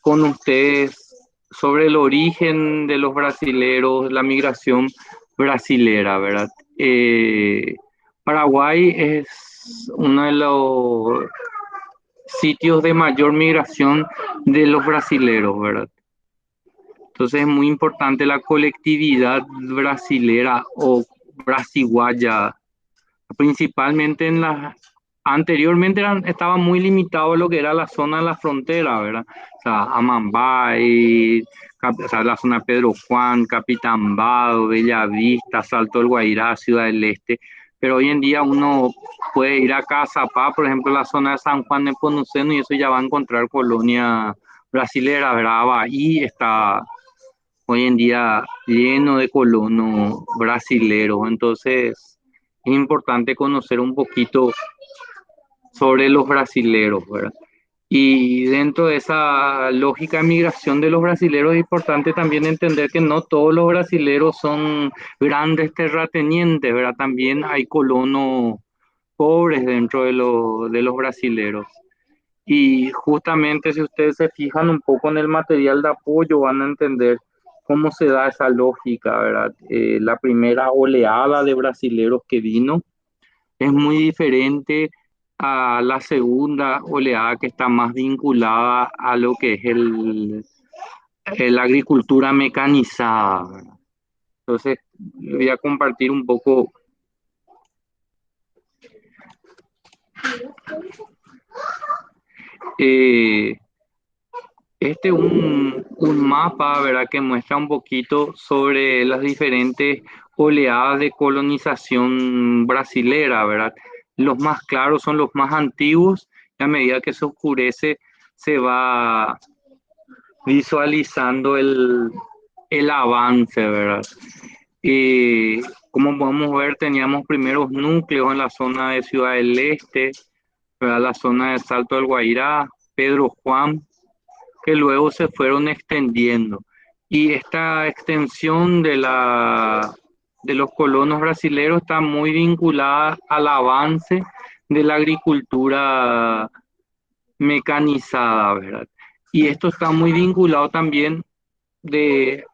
con ustedes sobre el origen de los brasileros, la migración brasilera, ¿verdad? Paraguay es uno de los sitios de mayor migración de los brasileros, ¿verdad? Entonces es muy importante la colectividad brasilera o brasiguaya, principalmente anteriormente estaba muy limitado lo que era la zona de la frontera, ¿verdad? O sea, Amambay, o sea, la zona de Pedro Juan, Capitambado, Bellavista, Salto del Guairá, Ciudad del Este, pero hoy en día uno puede ir a Cazapá, por ejemplo, la zona de San Juan de Ponuceno, y eso ya va a encontrar colonia brasilera, ¿verdad? Ahí está hoy en día lleno de colonos brasileros, entonces es importante conocer un poquito sobre los brasileros, ¿verdad? Y dentro de esa lógica de migración de los brasileros es importante también entender que no todos los brasileros son grandes terratenientes, ¿verdad? También hay colonos pobres dentro de los brasileros. Y justamente si ustedes se fijan un poco en el material de apoyo, van a entender cómo se da esa lógica, ¿verdad? La primera oleada de brasileros que vino es muy diferente a la segunda oleada que está más vinculada a lo que es la agricultura mecanizada, ¿verdad? Entonces, voy a compartir un poco. eh, Este es un mapa, ¿verdad? Que muestra un poquito sobre las diferentes oleadas de colonización brasilera, ¿verdad? Los más claros son los más antiguos, y a medida que se oscurece se va visualizando el avance, ¿verdad? Y como podemos ver, teníamos primeros núcleos en la zona de Ciudad del Este, ¿verdad? La zona de Salto del Guairá, Pedro Juan, que luego se fueron extendiendo. Y esta extensión de los colonos brasileños está muy vinculada al avance de la agricultura mecanizada, ¿verdad? Y esto está muy vinculado también de,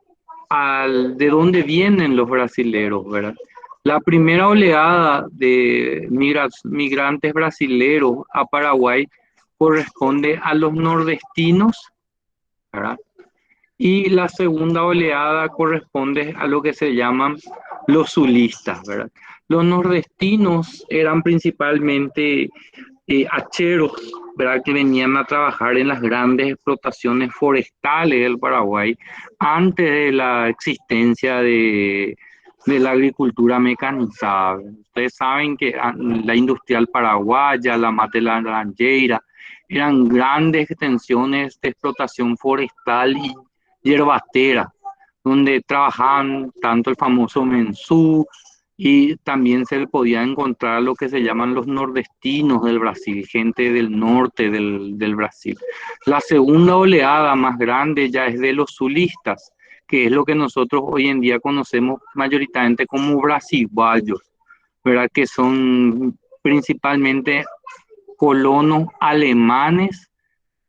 de dónde vienen los brasileros, ¿verdad? La primera oleada de migrantes brasileros a Paraguay corresponde a los nordestinos, ¿verdad? Y la segunda oleada corresponde a lo que se llaman los zulistas, ¿verdad? Los nordestinos eran principalmente hacheros, ¿verdad? Que venían a trabajar en las grandes explotaciones forestales del Paraguay antes de la existencia de la agricultura mecanizada. Ustedes saben que la industrial paraguaya, la Mate Laranjeira, eran grandes extensiones de explotación forestal y hierbatera, donde trabajaban tanto el famoso mensú, y también se le podía encontrar lo que se llaman los nordestinos del Brasil, gente del norte del Brasil. La segunda oleada más grande ya es de los zulistas, que es lo que nosotros hoy en día conocemos mayoritariamente como brasileños, ¿verdad? Que son principalmente colonos alemanes,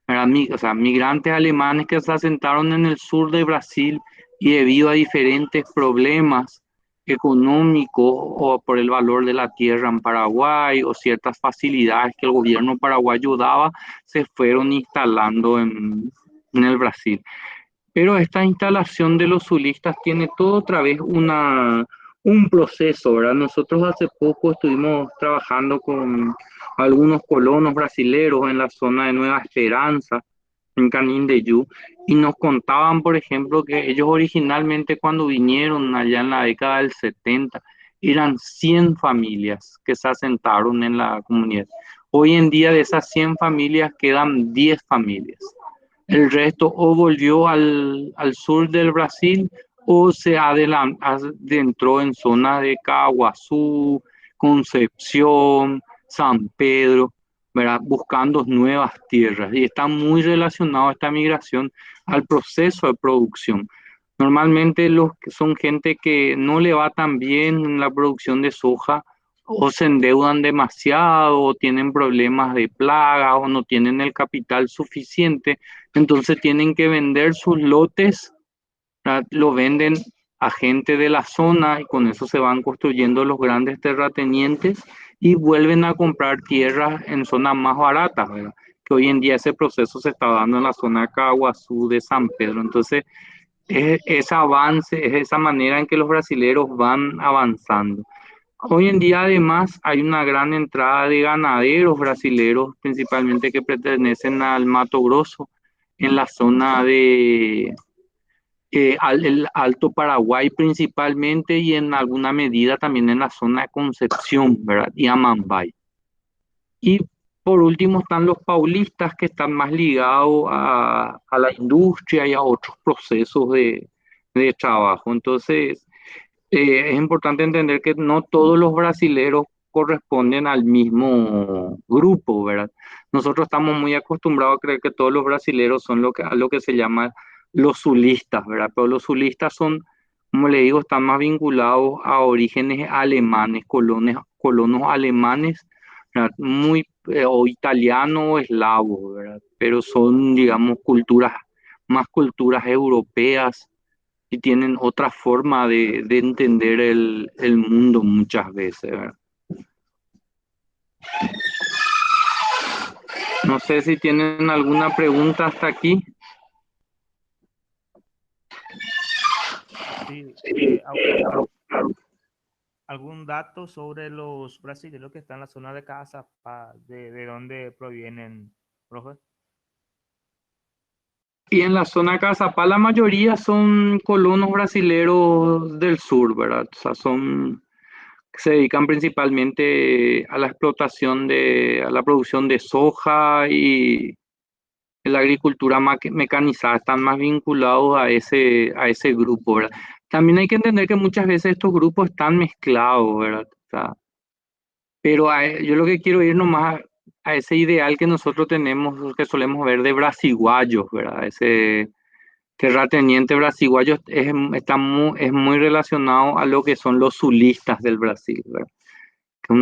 o sea, migrantes alemanes que se asentaron en el sur de Brasil y debido a diferentes problemas económicos o por el valor de la tierra en Paraguay o ciertas facilidades que el gobierno paraguayo daba, se fueron instalando en el Brasil. Pero esta instalación de los zulistas tiene todo otra vez un proceso, ¿verdad? Nosotros hace poco estuvimos trabajando con algunos colonos brasileros en la zona de Nueva Esperanza, en Canindeyú, y nos contaban, por ejemplo, que ellos originalmente cuando vinieron allá en la década del 70, eran 100 familias que se asentaron en la comunidad. Hoy en día de esas 100 familias quedan 10 familias. El resto o volvió al sur del Brasil o se adentró en zonas de Caguazú, Concepción, San Pedro, ¿verdad? Buscando nuevas tierras. Y está muy relacionado esta migración al proceso de producción. Normalmente los que son gente que no le va tan bien en la producción de soja, o se endeudan demasiado, o tienen problemas de plaga, o no tienen el capital suficiente, entonces tienen que vender sus lotes, ¿verdad? Lo venden a gente de la zona y con eso se van construyendo los grandes terratenientes y vuelven a comprar tierras en zonas más baratas, ¿verdad? Que hoy en día ese proceso se está dando en la zona de Caguazú, de San Pedro. Entonces, es ese avance, es esa manera en que los brasileros van avanzando. Hoy en día, además, hay una gran entrada de ganaderos brasileros, principalmente que pertenecen al Mato Grosso, en la zona de el Alto Paraguay principalmente y en alguna medida también en la zona de Concepción, ¿verdad? Y Amambay. Y por último están los paulistas que están más ligados a la industria y a otros procesos de trabajo. Entonces, es importante entender que no todos los brasileros corresponden al mismo grupo, ¿verdad? Nosotros estamos muy acostumbrados a creer que todos los brasileros son a lo que se llama los zulistas, ¿verdad? Pero los zulistas son, como le digo, están más vinculados a orígenes alemanes, colonos alemanes, ¿verdad? Muy, o italiano o eslavo, ¿verdad? Pero son, digamos, más culturas europeas y tienen otra forma de entender el mundo muchas veces, ¿verdad? No sé si tienen alguna pregunta hasta aquí. Sí, ¿algún dato sobre los brasileños que están en la zona de Caazapá? ¿De dónde provienen, profe? Y en la zona de Cazapá la mayoría son colonos brasileros del sur, ¿verdad? O sea, se dedican principalmente a la explotación a la producción de soja y la agricultura mecanizada, están más vinculados a ese grupo, ¿verdad? También hay que entender que muchas veces estos grupos están mezclados, ¿verdad? O sea, pero yo lo que quiero ir nomás a ese ideal que nosotros tenemos, que solemos ver de brasiguayos, ¿verdad? Ese terrateniente brasiguayo es muy relacionado a lo que son los zulistas del Brasil, ¿verdad? Que es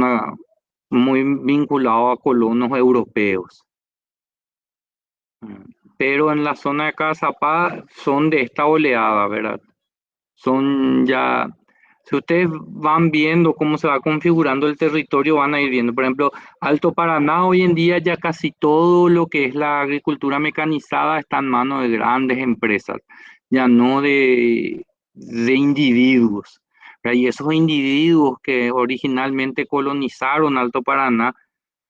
muy vinculado a colonos europeos. Pero en la zona de Cazapá son de esta oleada, ¿verdad? Son ya, si ustedes van viendo cómo se va configurando el territorio, van a ir viendo, por ejemplo, Alto Paraná hoy en día ya casi todo lo que es la agricultura mecanizada está en manos de grandes empresas, ya no de individuos, ¿verdad? Y esos individuos que originalmente colonizaron Alto Paraná,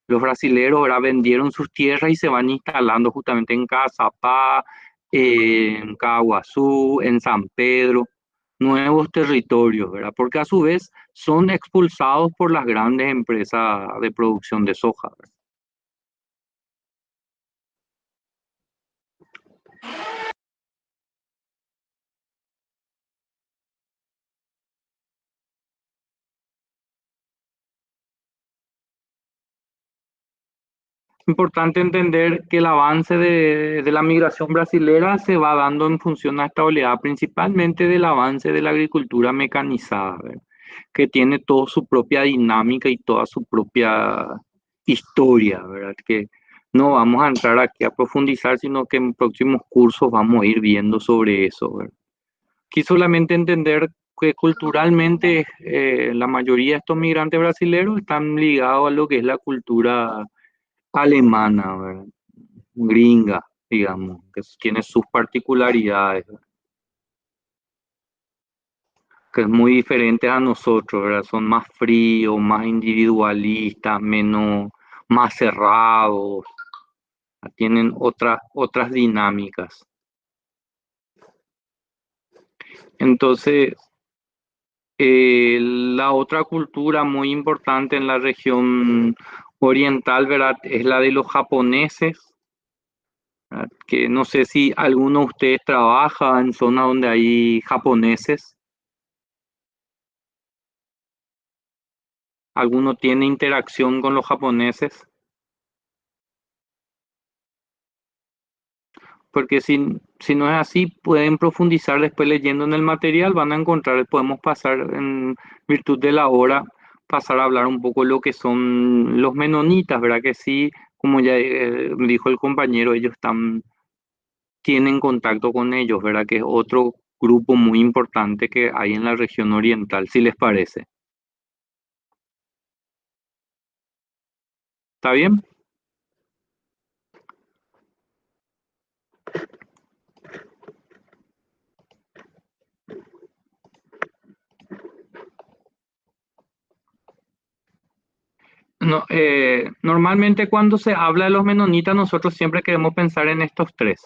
los brasileros ahora vendieron sus tierras y se van instalando justamente en Caazapá, en Caguazú, en San Pedro, nuevos territorios, ¿verdad? Porque a su vez son expulsados por las grandes empresas de producción de soja, ¿verdad? Importante entender que el avance de la migración brasilera se va dando en función a esta oleada, principalmente del avance de la agricultura mecanizada, ¿verdad? Que tiene toda su propia dinámica y toda su propia historia, ¿verdad? Que no vamos a entrar aquí a profundizar, sino que en próximos cursos vamos a ir viendo sobre eso, ¿verdad? Aquí solamente entender que culturalmente la mayoría de estos migrantes brasileños están ligados a lo que es la cultura alemana, ¿verdad? Gringa, digamos, que tiene sus particularidades, ¿verdad? Que es muy diferente a nosotros, ¿verdad? Son más fríos, más individualistas, más cerrados, tienen otras dinámicas. Entonces, la otra cultura muy importante en la región oriental, ¿verdad? Es la de los japoneses, ¿verdad? Que no sé si alguno de ustedes trabaja en zonas donde hay japoneses, alguno tiene interacción con los japoneses, porque si no es así, pueden profundizar después leyendo en el material, van a encontrar, podemos pasar en virtud de la hora, pasar a hablar un poco de lo que son los menonitas, ¿verdad? Que sí, como ya dijo el compañero, tienen contacto con ellos, ¿verdad? Que es otro grupo muy importante que hay en la región oriental, si les parece. ¿Está bien? No, normalmente cuando se habla de los menonitas, nosotros siempre queremos pensar en estos tres,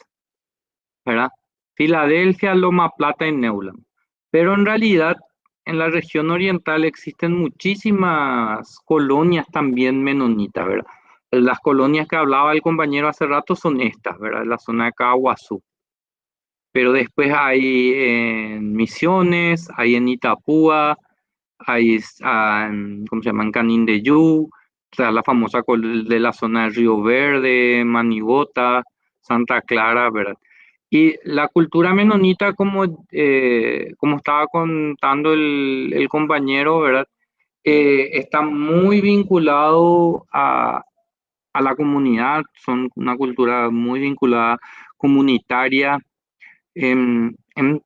¿verdad? Filadelfia, Loma Plata y Neuland. Pero en realidad, en la región oriental existen muchísimas colonias también menonitas, ¿verdad? Las colonias que hablaba el compañero hace rato son estas, ¿verdad? La zona de Caguazú. Pero después hay en Misiones, hay en Itapúa, hay, ¿cómo se llama? En Canindeyú, o sea, la famosa de la zona de Río Verde, Manigota, Santa Clara, ¿verdad? Y la cultura menonita, como estaba contando el compañero, ¿verdad? Está muy vinculado a la comunidad, son una cultura muy vinculada comunitaria. En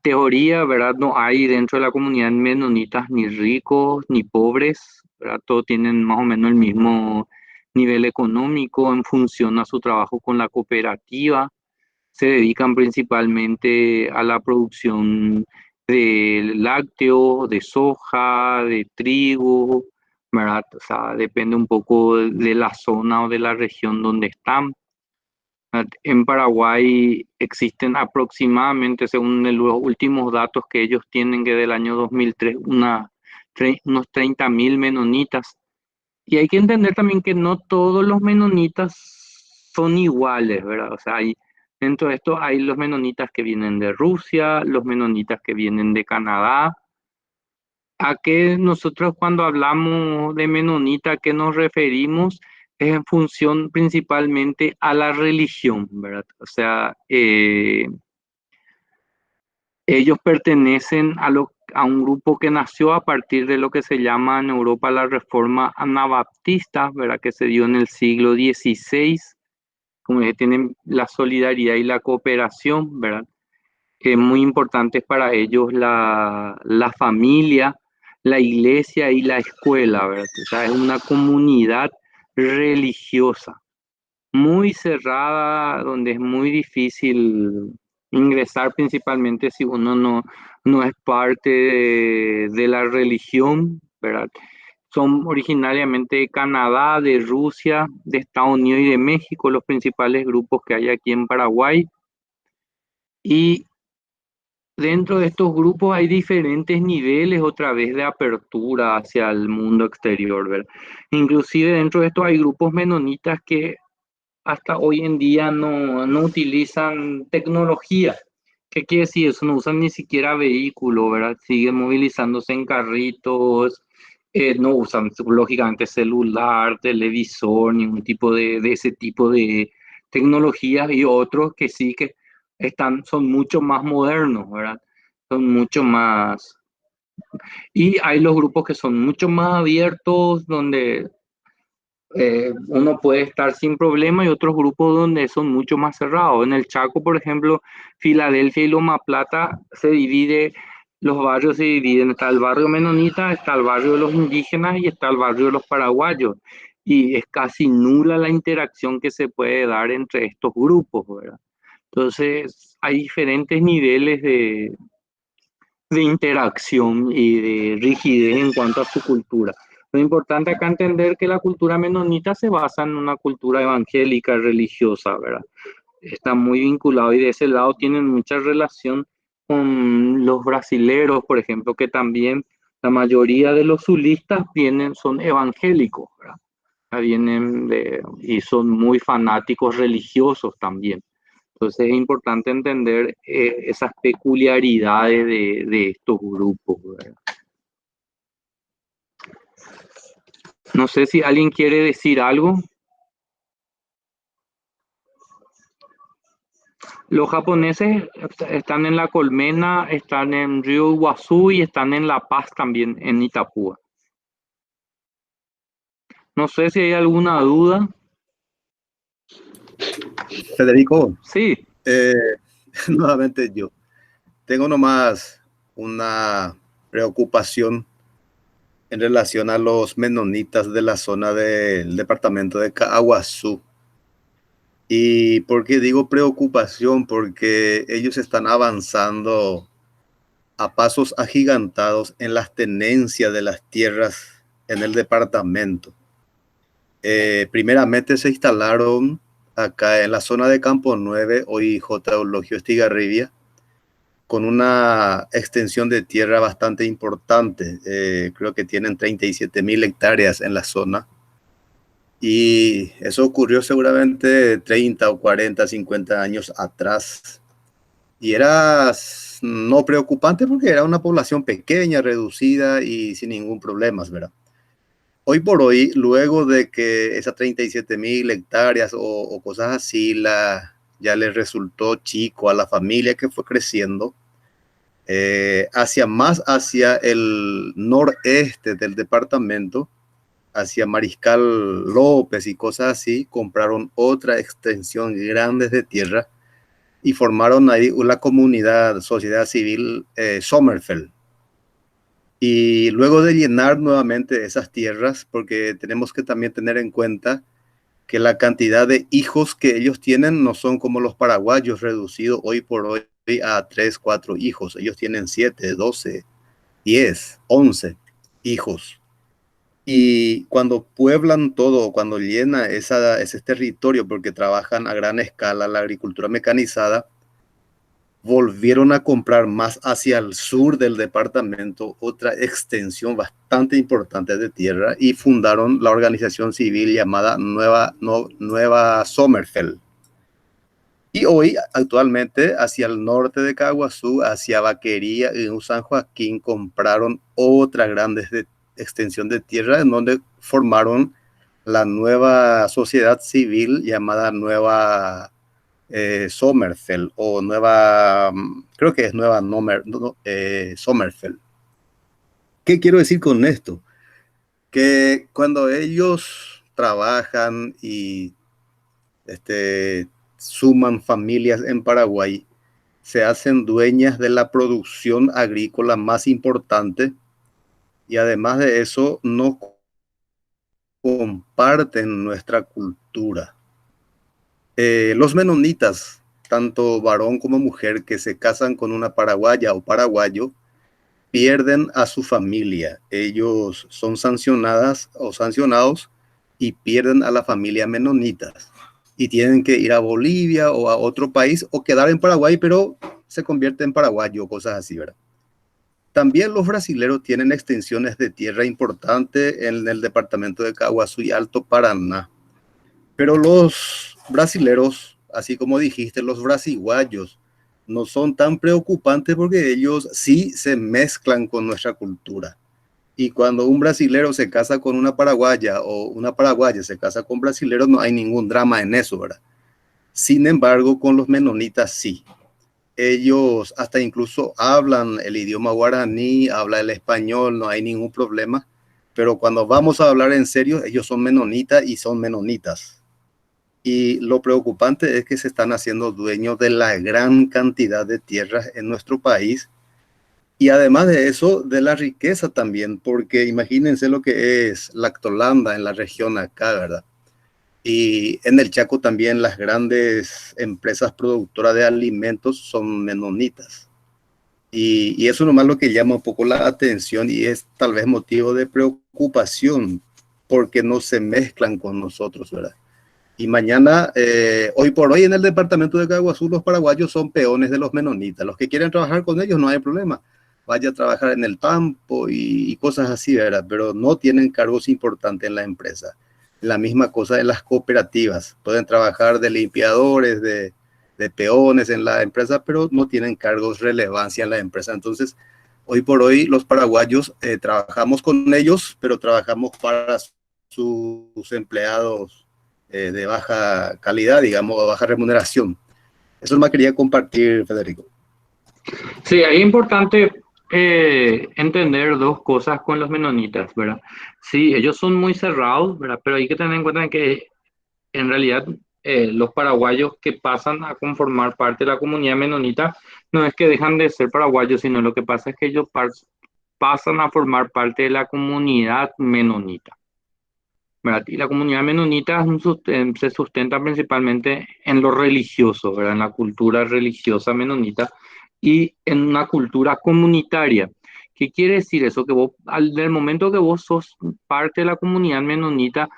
teoría, ¿verdad? No hay dentro de la comunidad menonitas ni ricos ni pobres, ¿verdad? Todos tienen más o menos el mismo nivel económico en función a su trabajo con la cooperativa. Se dedican principalmente a la producción de lácteos, de soja, de trigo, ¿verdad? O sea, depende un poco de la zona o de la región donde están. ¿Verdad? En Paraguay existen aproximadamente, según los últimos datos que ellos tienen, que del año 2003, unos 30.000 menonitas. Y hay que entender también que no todos los menonitas son iguales, ¿verdad? O sea, dentro de esto hay los menonitas que vienen de Rusia, los menonitas que vienen de Canadá. A que nosotros cuando hablamos de menonita, ¿a qué nos referimos? Es en función principalmente a la religión, ¿verdad? O sea, ellos pertenecen a un grupo que nació a partir de lo que se llama en Europa la Reforma Anabaptista, ¿verdad? Que se dio en el siglo XVI, como que tienen la solidaridad y la cooperación, ¿verdad? Que es muy importante para ellos la familia, la iglesia y la escuela, ¿verdad? O sea, es una comunidad religiosa muy cerrada, donde es muy difícil ingresar, principalmente si uno no es parte de la religión, ¿verdad? Son originariamente de Canadá, de Rusia, de Estados Unidos y de México, los principales grupos que hay aquí en Paraguay. Y dentro de estos grupos hay diferentes niveles otra vez de apertura hacia el mundo exterior, ¿verdad? Inclusive dentro de estos hay grupos menonitas que hasta hoy en día no utilizan tecnología. ¿Qué quiere decir eso? No usan ni siquiera vehículos, ¿verdad? Siguen movilizándose en carritos, no usan lógicamente celular, televisor, ningún tipo de ese tipo de tecnologías, y otros que sí que son mucho más modernos, ¿verdad? Son mucho más. Y hay los grupos que son mucho más abiertos, donde uno puede estar sin problema, y otros grupos donde son mucho más cerrados. En el Chaco, por ejemplo, Filadelfia y Loma Plata los barrios se dividen, está el barrio menonita, está el barrio de los indígenas y está el barrio de los paraguayos. Y es casi nula la interacción que se puede dar entre estos grupos, ¿verdad? Entonces, hay diferentes niveles de interacción y de rigidez en cuanto a su cultura. Lo importante acá entender que la cultura menonita se basa en una cultura evangélica religiosa, ¿verdad? Está muy vinculado, y de ese lado tienen mucha relación con los brasileros, por ejemplo, que también la mayoría de los zulistas son evangélicos, ¿verdad? Y son muy fanáticos religiosos también. Entonces es importante entender esas peculiaridades de estos grupos, ¿verdad? No sé si alguien quiere decir algo. Los japoneses están en La Colmena, están en Río Iguazú y están en La Paz también, en Itapúa. No sé si hay alguna duda. Federico, Sí. nuevamente yo tengo nomás una preocupación en relación a los menonitas de la zona del departamento de Caaguazú. ¿Y por qué digo preocupación? Porque ellos están avanzando a pasos agigantados en las tenencias de las tierras en el departamento. Primeramente se instalaron acá en la zona de Campo 9, hoy J. Eulogio Estigarribia, con una extensión de tierra bastante importante. Creo que tienen 37.000 hectáreas en la zona. Y eso ocurrió seguramente 30 o 40, 50 años atrás. Y era no preocupante porque era una población pequeña, reducida y sin ningún problema, ¿verdad? Hoy por hoy, luego de que esas 37.000 hectáreas o cosas así ya les resultó chico a la familia que fue creciendo, hacia el noreste del departamento, hacia Mariscal López y cosas así, compraron otra extensión grande de tierra y formaron ahí una comunidad, sociedad civil, Sommerfeld. Y luego de llenar nuevamente esas tierras, porque tenemos que también tener en cuenta que la cantidad de hijos que ellos tienen no son como los paraguayos, reducidos hoy por hoy a 3, 4 hijos. Ellos tienen 7, 12, 10, 11 hijos. Y cuando pueblan todo, cuando llena ese territorio, porque trabajan a gran escala la agricultura mecanizada, volvieron a comprar más hacia el sur del departamento otra extensión bastante importante de tierra y fundaron la organización civil llamada Nueva Sommerfeld. Y hoy, actualmente, hacia el norte de Caguazú, hacia Vaquería y San Joaquín, compraron otra gran extensión de tierra en donde formaron la nueva sociedad civil llamada Nueva Sommerfeld o Nueva, creo que es Nueva Sommerfeld. ¿Qué quiero decir con esto? Que cuando ellos trabajan y suman familias en Paraguay, se hacen dueñas de la producción agrícola más importante y además de eso no comparten nuestra cultura. Los menonitas, tanto varón como mujer que se casan con una paraguaya o paraguayo, pierden a su familia. Ellos son sancionadas o sancionados y pierden a la familia menonitas. Y tienen que ir a Bolivia o a otro país o quedar en Paraguay, pero se convierte en paraguayo, cosas así, ¿verdad? También los brasileros tienen extensiones de tierra importantes en el departamento de Caguazú y Alto Paraná. Pero los brasileros, así como dijiste, los brasiguayos, no son tan preocupantes porque ellos sí se mezclan con nuestra cultura. Y cuando un brasilero se casa con una paraguaya o una paraguaya se casa con brasileros, no hay ningún drama en eso, ¿verdad? Sin embargo, con los menonitas sí. Ellos hasta incluso hablan el idioma guaraní, hablan el español, no hay ningún problema. Pero cuando vamos a hablar en serio, ellos son menonitas y son menonitas. Y lo preocupante es que se están haciendo dueños de la gran cantidad de tierras en nuestro país. Y además de eso, de la riqueza también, porque imagínense lo que es Lactolanda en la región acá, ¿verdad? Y en el Chaco también las grandes empresas productoras de alimentos son menonitas. Y eso nomás lo que llama un poco la atención y es tal vez motivo de preocupación porque no se mezclan con nosotros, ¿verdad? Y mañana, hoy por hoy en el departamento de Caguazú, los paraguayos son peones de los menonitas. Los que quieren trabajar con ellos no hay problema. Vaya a trabajar en el campo y cosas así, ¿verdad? Pero no tienen cargos importantes en la empresa. La misma cosa en las cooperativas. Pueden trabajar de limpiadores, de peones en la empresa, pero no tienen cargos de relevancia en la empresa. Entonces, hoy por hoy los paraguayos trabajamos con ellos, pero trabajamos para sus empleados de baja calidad, digamos, o baja remuneración. Eso más quería compartir, Federico. Sí, es importante entender dos cosas con los menonitas, ¿verdad? Sí, ellos son muy cerrados, ¿verdad? Pero hay que tener en cuenta que en realidad los paraguayos que pasan a conformar parte de la comunidad menonita no es que dejan de ser paraguayos, sino lo que pasa es que ellos pasan a formar parte de la comunidad menonita, ¿verdad? Y la comunidad menonita se sustenta principalmente en lo religioso, ¿verdad? En la cultura religiosa menonita y en una cultura comunitaria. ¿Qué quiere decir eso? Que vos, del momento que vos sos parte de la comunidad menonita,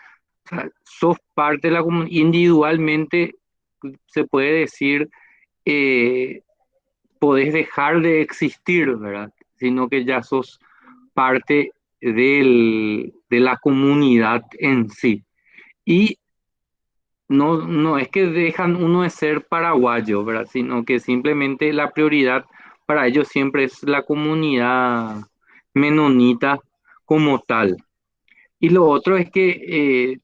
o sea, sos parte de la comunidad, individualmente se puede decir, eh, podés dejar de existir, ¿verdad? Sino que ya sos parte de la comunidad en sí. Y no es que dejan uno de ser paraguayo, ¿verdad? Sino que simplemente la prioridad para ellos siempre es la comunidad menonita como tal. Y lo otro es que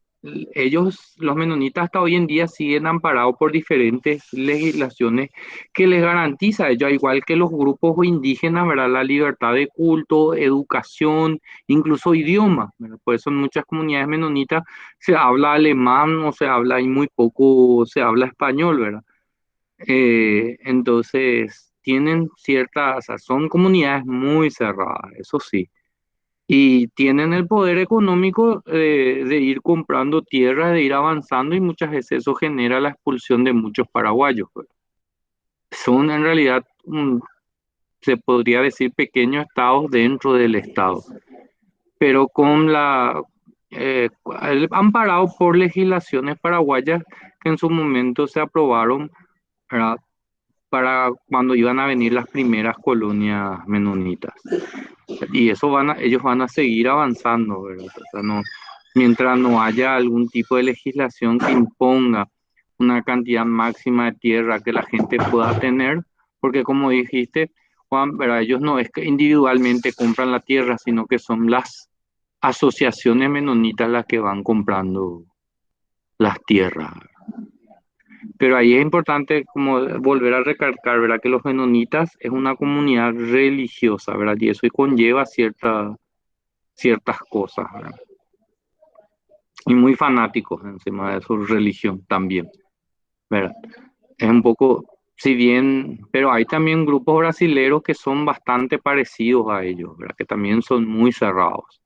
ellos, los menonitas, hasta hoy en día siguen amparados por diferentes legislaciones que les garantiza a ellos, al igual que los grupos indígenas, ¿verdad? La libertad de culto, educación, incluso idioma, ¿verdad? Por eso en muchas comunidades menonitas se habla alemán o se habla y muy poco se habla español, ¿verdad? Entonces, tienen ciertas, o sea, son comunidades muy cerradas, eso sí, y tienen el poder económico de ir comprando tierra, de ir avanzando y muchas veces eso genera la expulsión de muchos paraguayos, pues. Son en realidad se podría decir, pequeños estados dentro del estado, pero amparado por legislaciones paraguayas que en su momento se aprobaron, ¿verdad?, para cuando iban a venir las primeras colonias menonitas. Y ellos van a seguir avanzando, ¿verdad? O sea, mientras no haya algún tipo de legislación que imponga una cantidad máxima de tierra que la gente pueda tener, porque como dijiste, Juan, ¿verdad?, ellos no es que individualmente compran la tierra, sino que son las asociaciones menonitas las que van comprando las tierras. Pero ahí es importante como volver a recalcar, ¿verdad?, que los menonitas es una comunidad religiosa, ¿verdad? Y eso conlleva ciertas cosas, ¿verdad? Y muy fanáticos encima de su religión también, ¿verdad? Es un poco, si bien, pero hay también grupos brasileros que son bastante parecidos a ellos, ¿verdad?, que también son muy cerrados.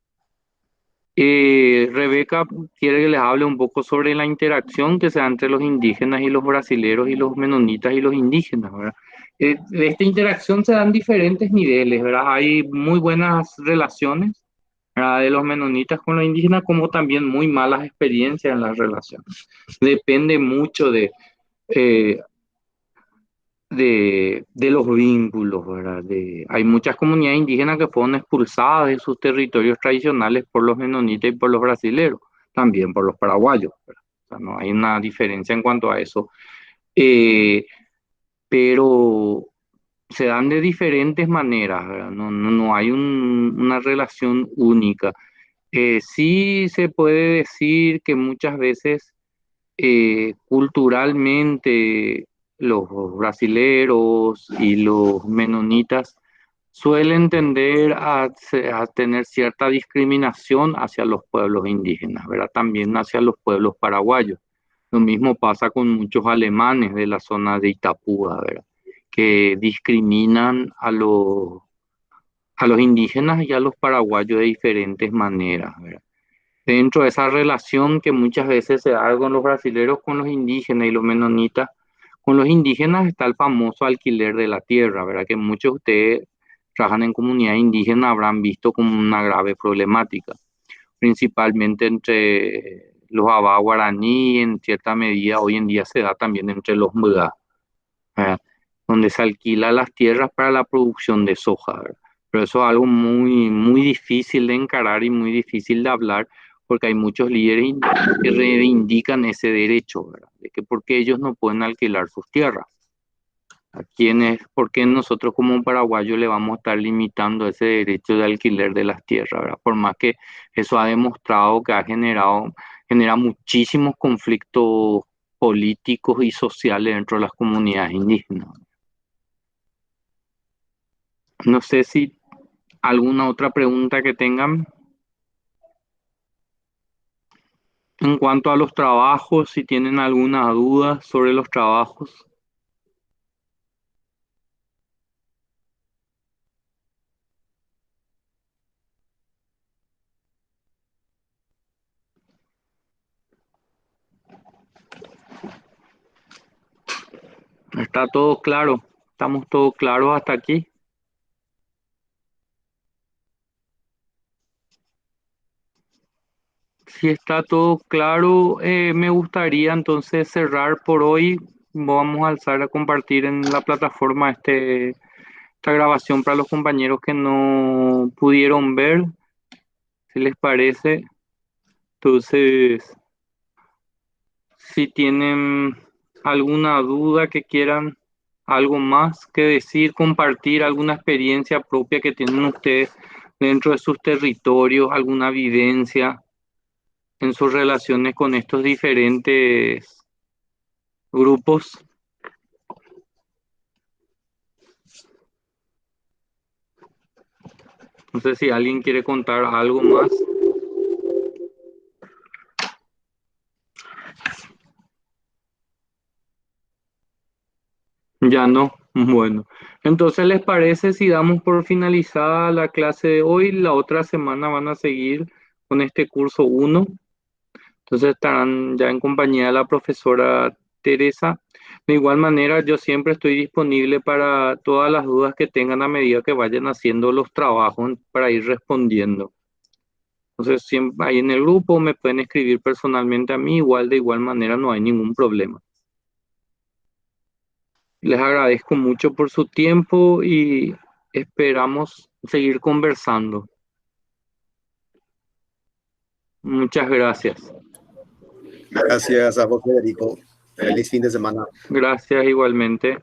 Rebeca quiere que les hable un poco sobre la interacción que se da entre los indígenas y los brasileros y los menonitas y los indígenas, ¿verdad? De esta interacción se dan diferentes niveles, ¿verdad? Hay muy buenas relaciones, ¿verdad?, de los menonitas con los indígenas, como también muy malas experiencias en las relaciones. Depende mucho eh, de los vínculos, ¿verdad? Hay muchas comunidades indígenas que fueron expulsadas de sus territorios tradicionales por los menonitas y por los brasileros, también por los paraguayos, ¿verdad? O sea, no hay una diferencia en cuanto a eso. Pero se dan de diferentes maneras, ¿verdad? No hay una relación única. Sí se puede decir que muchas veces culturalmente los brasileros y los menonitas suelen tender a tener cierta discriminación hacia los pueblos indígenas, ¿verdad? También hacia los pueblos paraguayos. Lo mismo pasa con muchos alemanes de la zona de Itapúa, ¿verdad?, que discriminan a los indígenas y a los paraguayos de diferentes maneras, ¿verdad? Dentro de esa relación que muchas veces se da con los brasileros, con los indígenas y los menonitas, con los indígenas está el famoso alquiler de la tierra, ¿verdad?, que muchos de ustedes trabajan en comunidades indígenas habrán visto como una grave problemática, principalmente entre los Abá guaraní, en cierta medida hoy en día se da también entre los Muga, ¿verdad?, donde se alquila las tierras para la producción de soja, ¿verdad? Pero eso es algo muy, muy difícil de encarar y muy difícil de hablar, porque hay muchos líderes que reivindican ese derecho, ¿verdad?, de que porque ellos no pueden alquilar sus tierras. ¿Por qué nosotros como paraguayos le vamos a estar limitando ese derecho de alquiler de las tierras, ¿verdad? Por más que eso ha demostrado que genera muchísimos conflictos políticos y sociales dentro de las comunidades indígenas. No sé si alguna otra pregunta que tengan. En cuanto a los trabajos, si tienen alguna duda sobre los trabajos. Está todo claro. Estamos todos claros hasta aquí. Si está todo claro, me gustaría entonces cerrar por hoy. Vamos a alzar a compartir en la plataforma esta grabación para los compañeros que no pudieron ver, si les parece. Entonces, si tienen alguna duda que quieran, algo más que decir, compartir alguna experiencia propia que tienen ustedes dentro de sus territorios, alguna vivencia en sus relaciones con estos diferentes grupos. No sé si alguien quiere contar algo más. Ya no. Bueno, entonces ¿les parece si damos por finalizada la clase de hoy? La otra semana van a seguir con este curso 1. Entonces estarán ya en compañía de la profesora Teresa. De igual manera, yo siempre estoy disponible para todas las dudas que tengan a medida que vayan haciendo los trabajos para ir respondiendo. Entonces, siempre ahí en el grupo me pueden escribir personalmente a mí, igual de igual manera no hay ningún problema. Les agradezco mucho por su tiempo y esperamos seguir conversando. Muchas gracias. Gracias a vos, Federico. Feliz fin de semana. Gracias igualmente.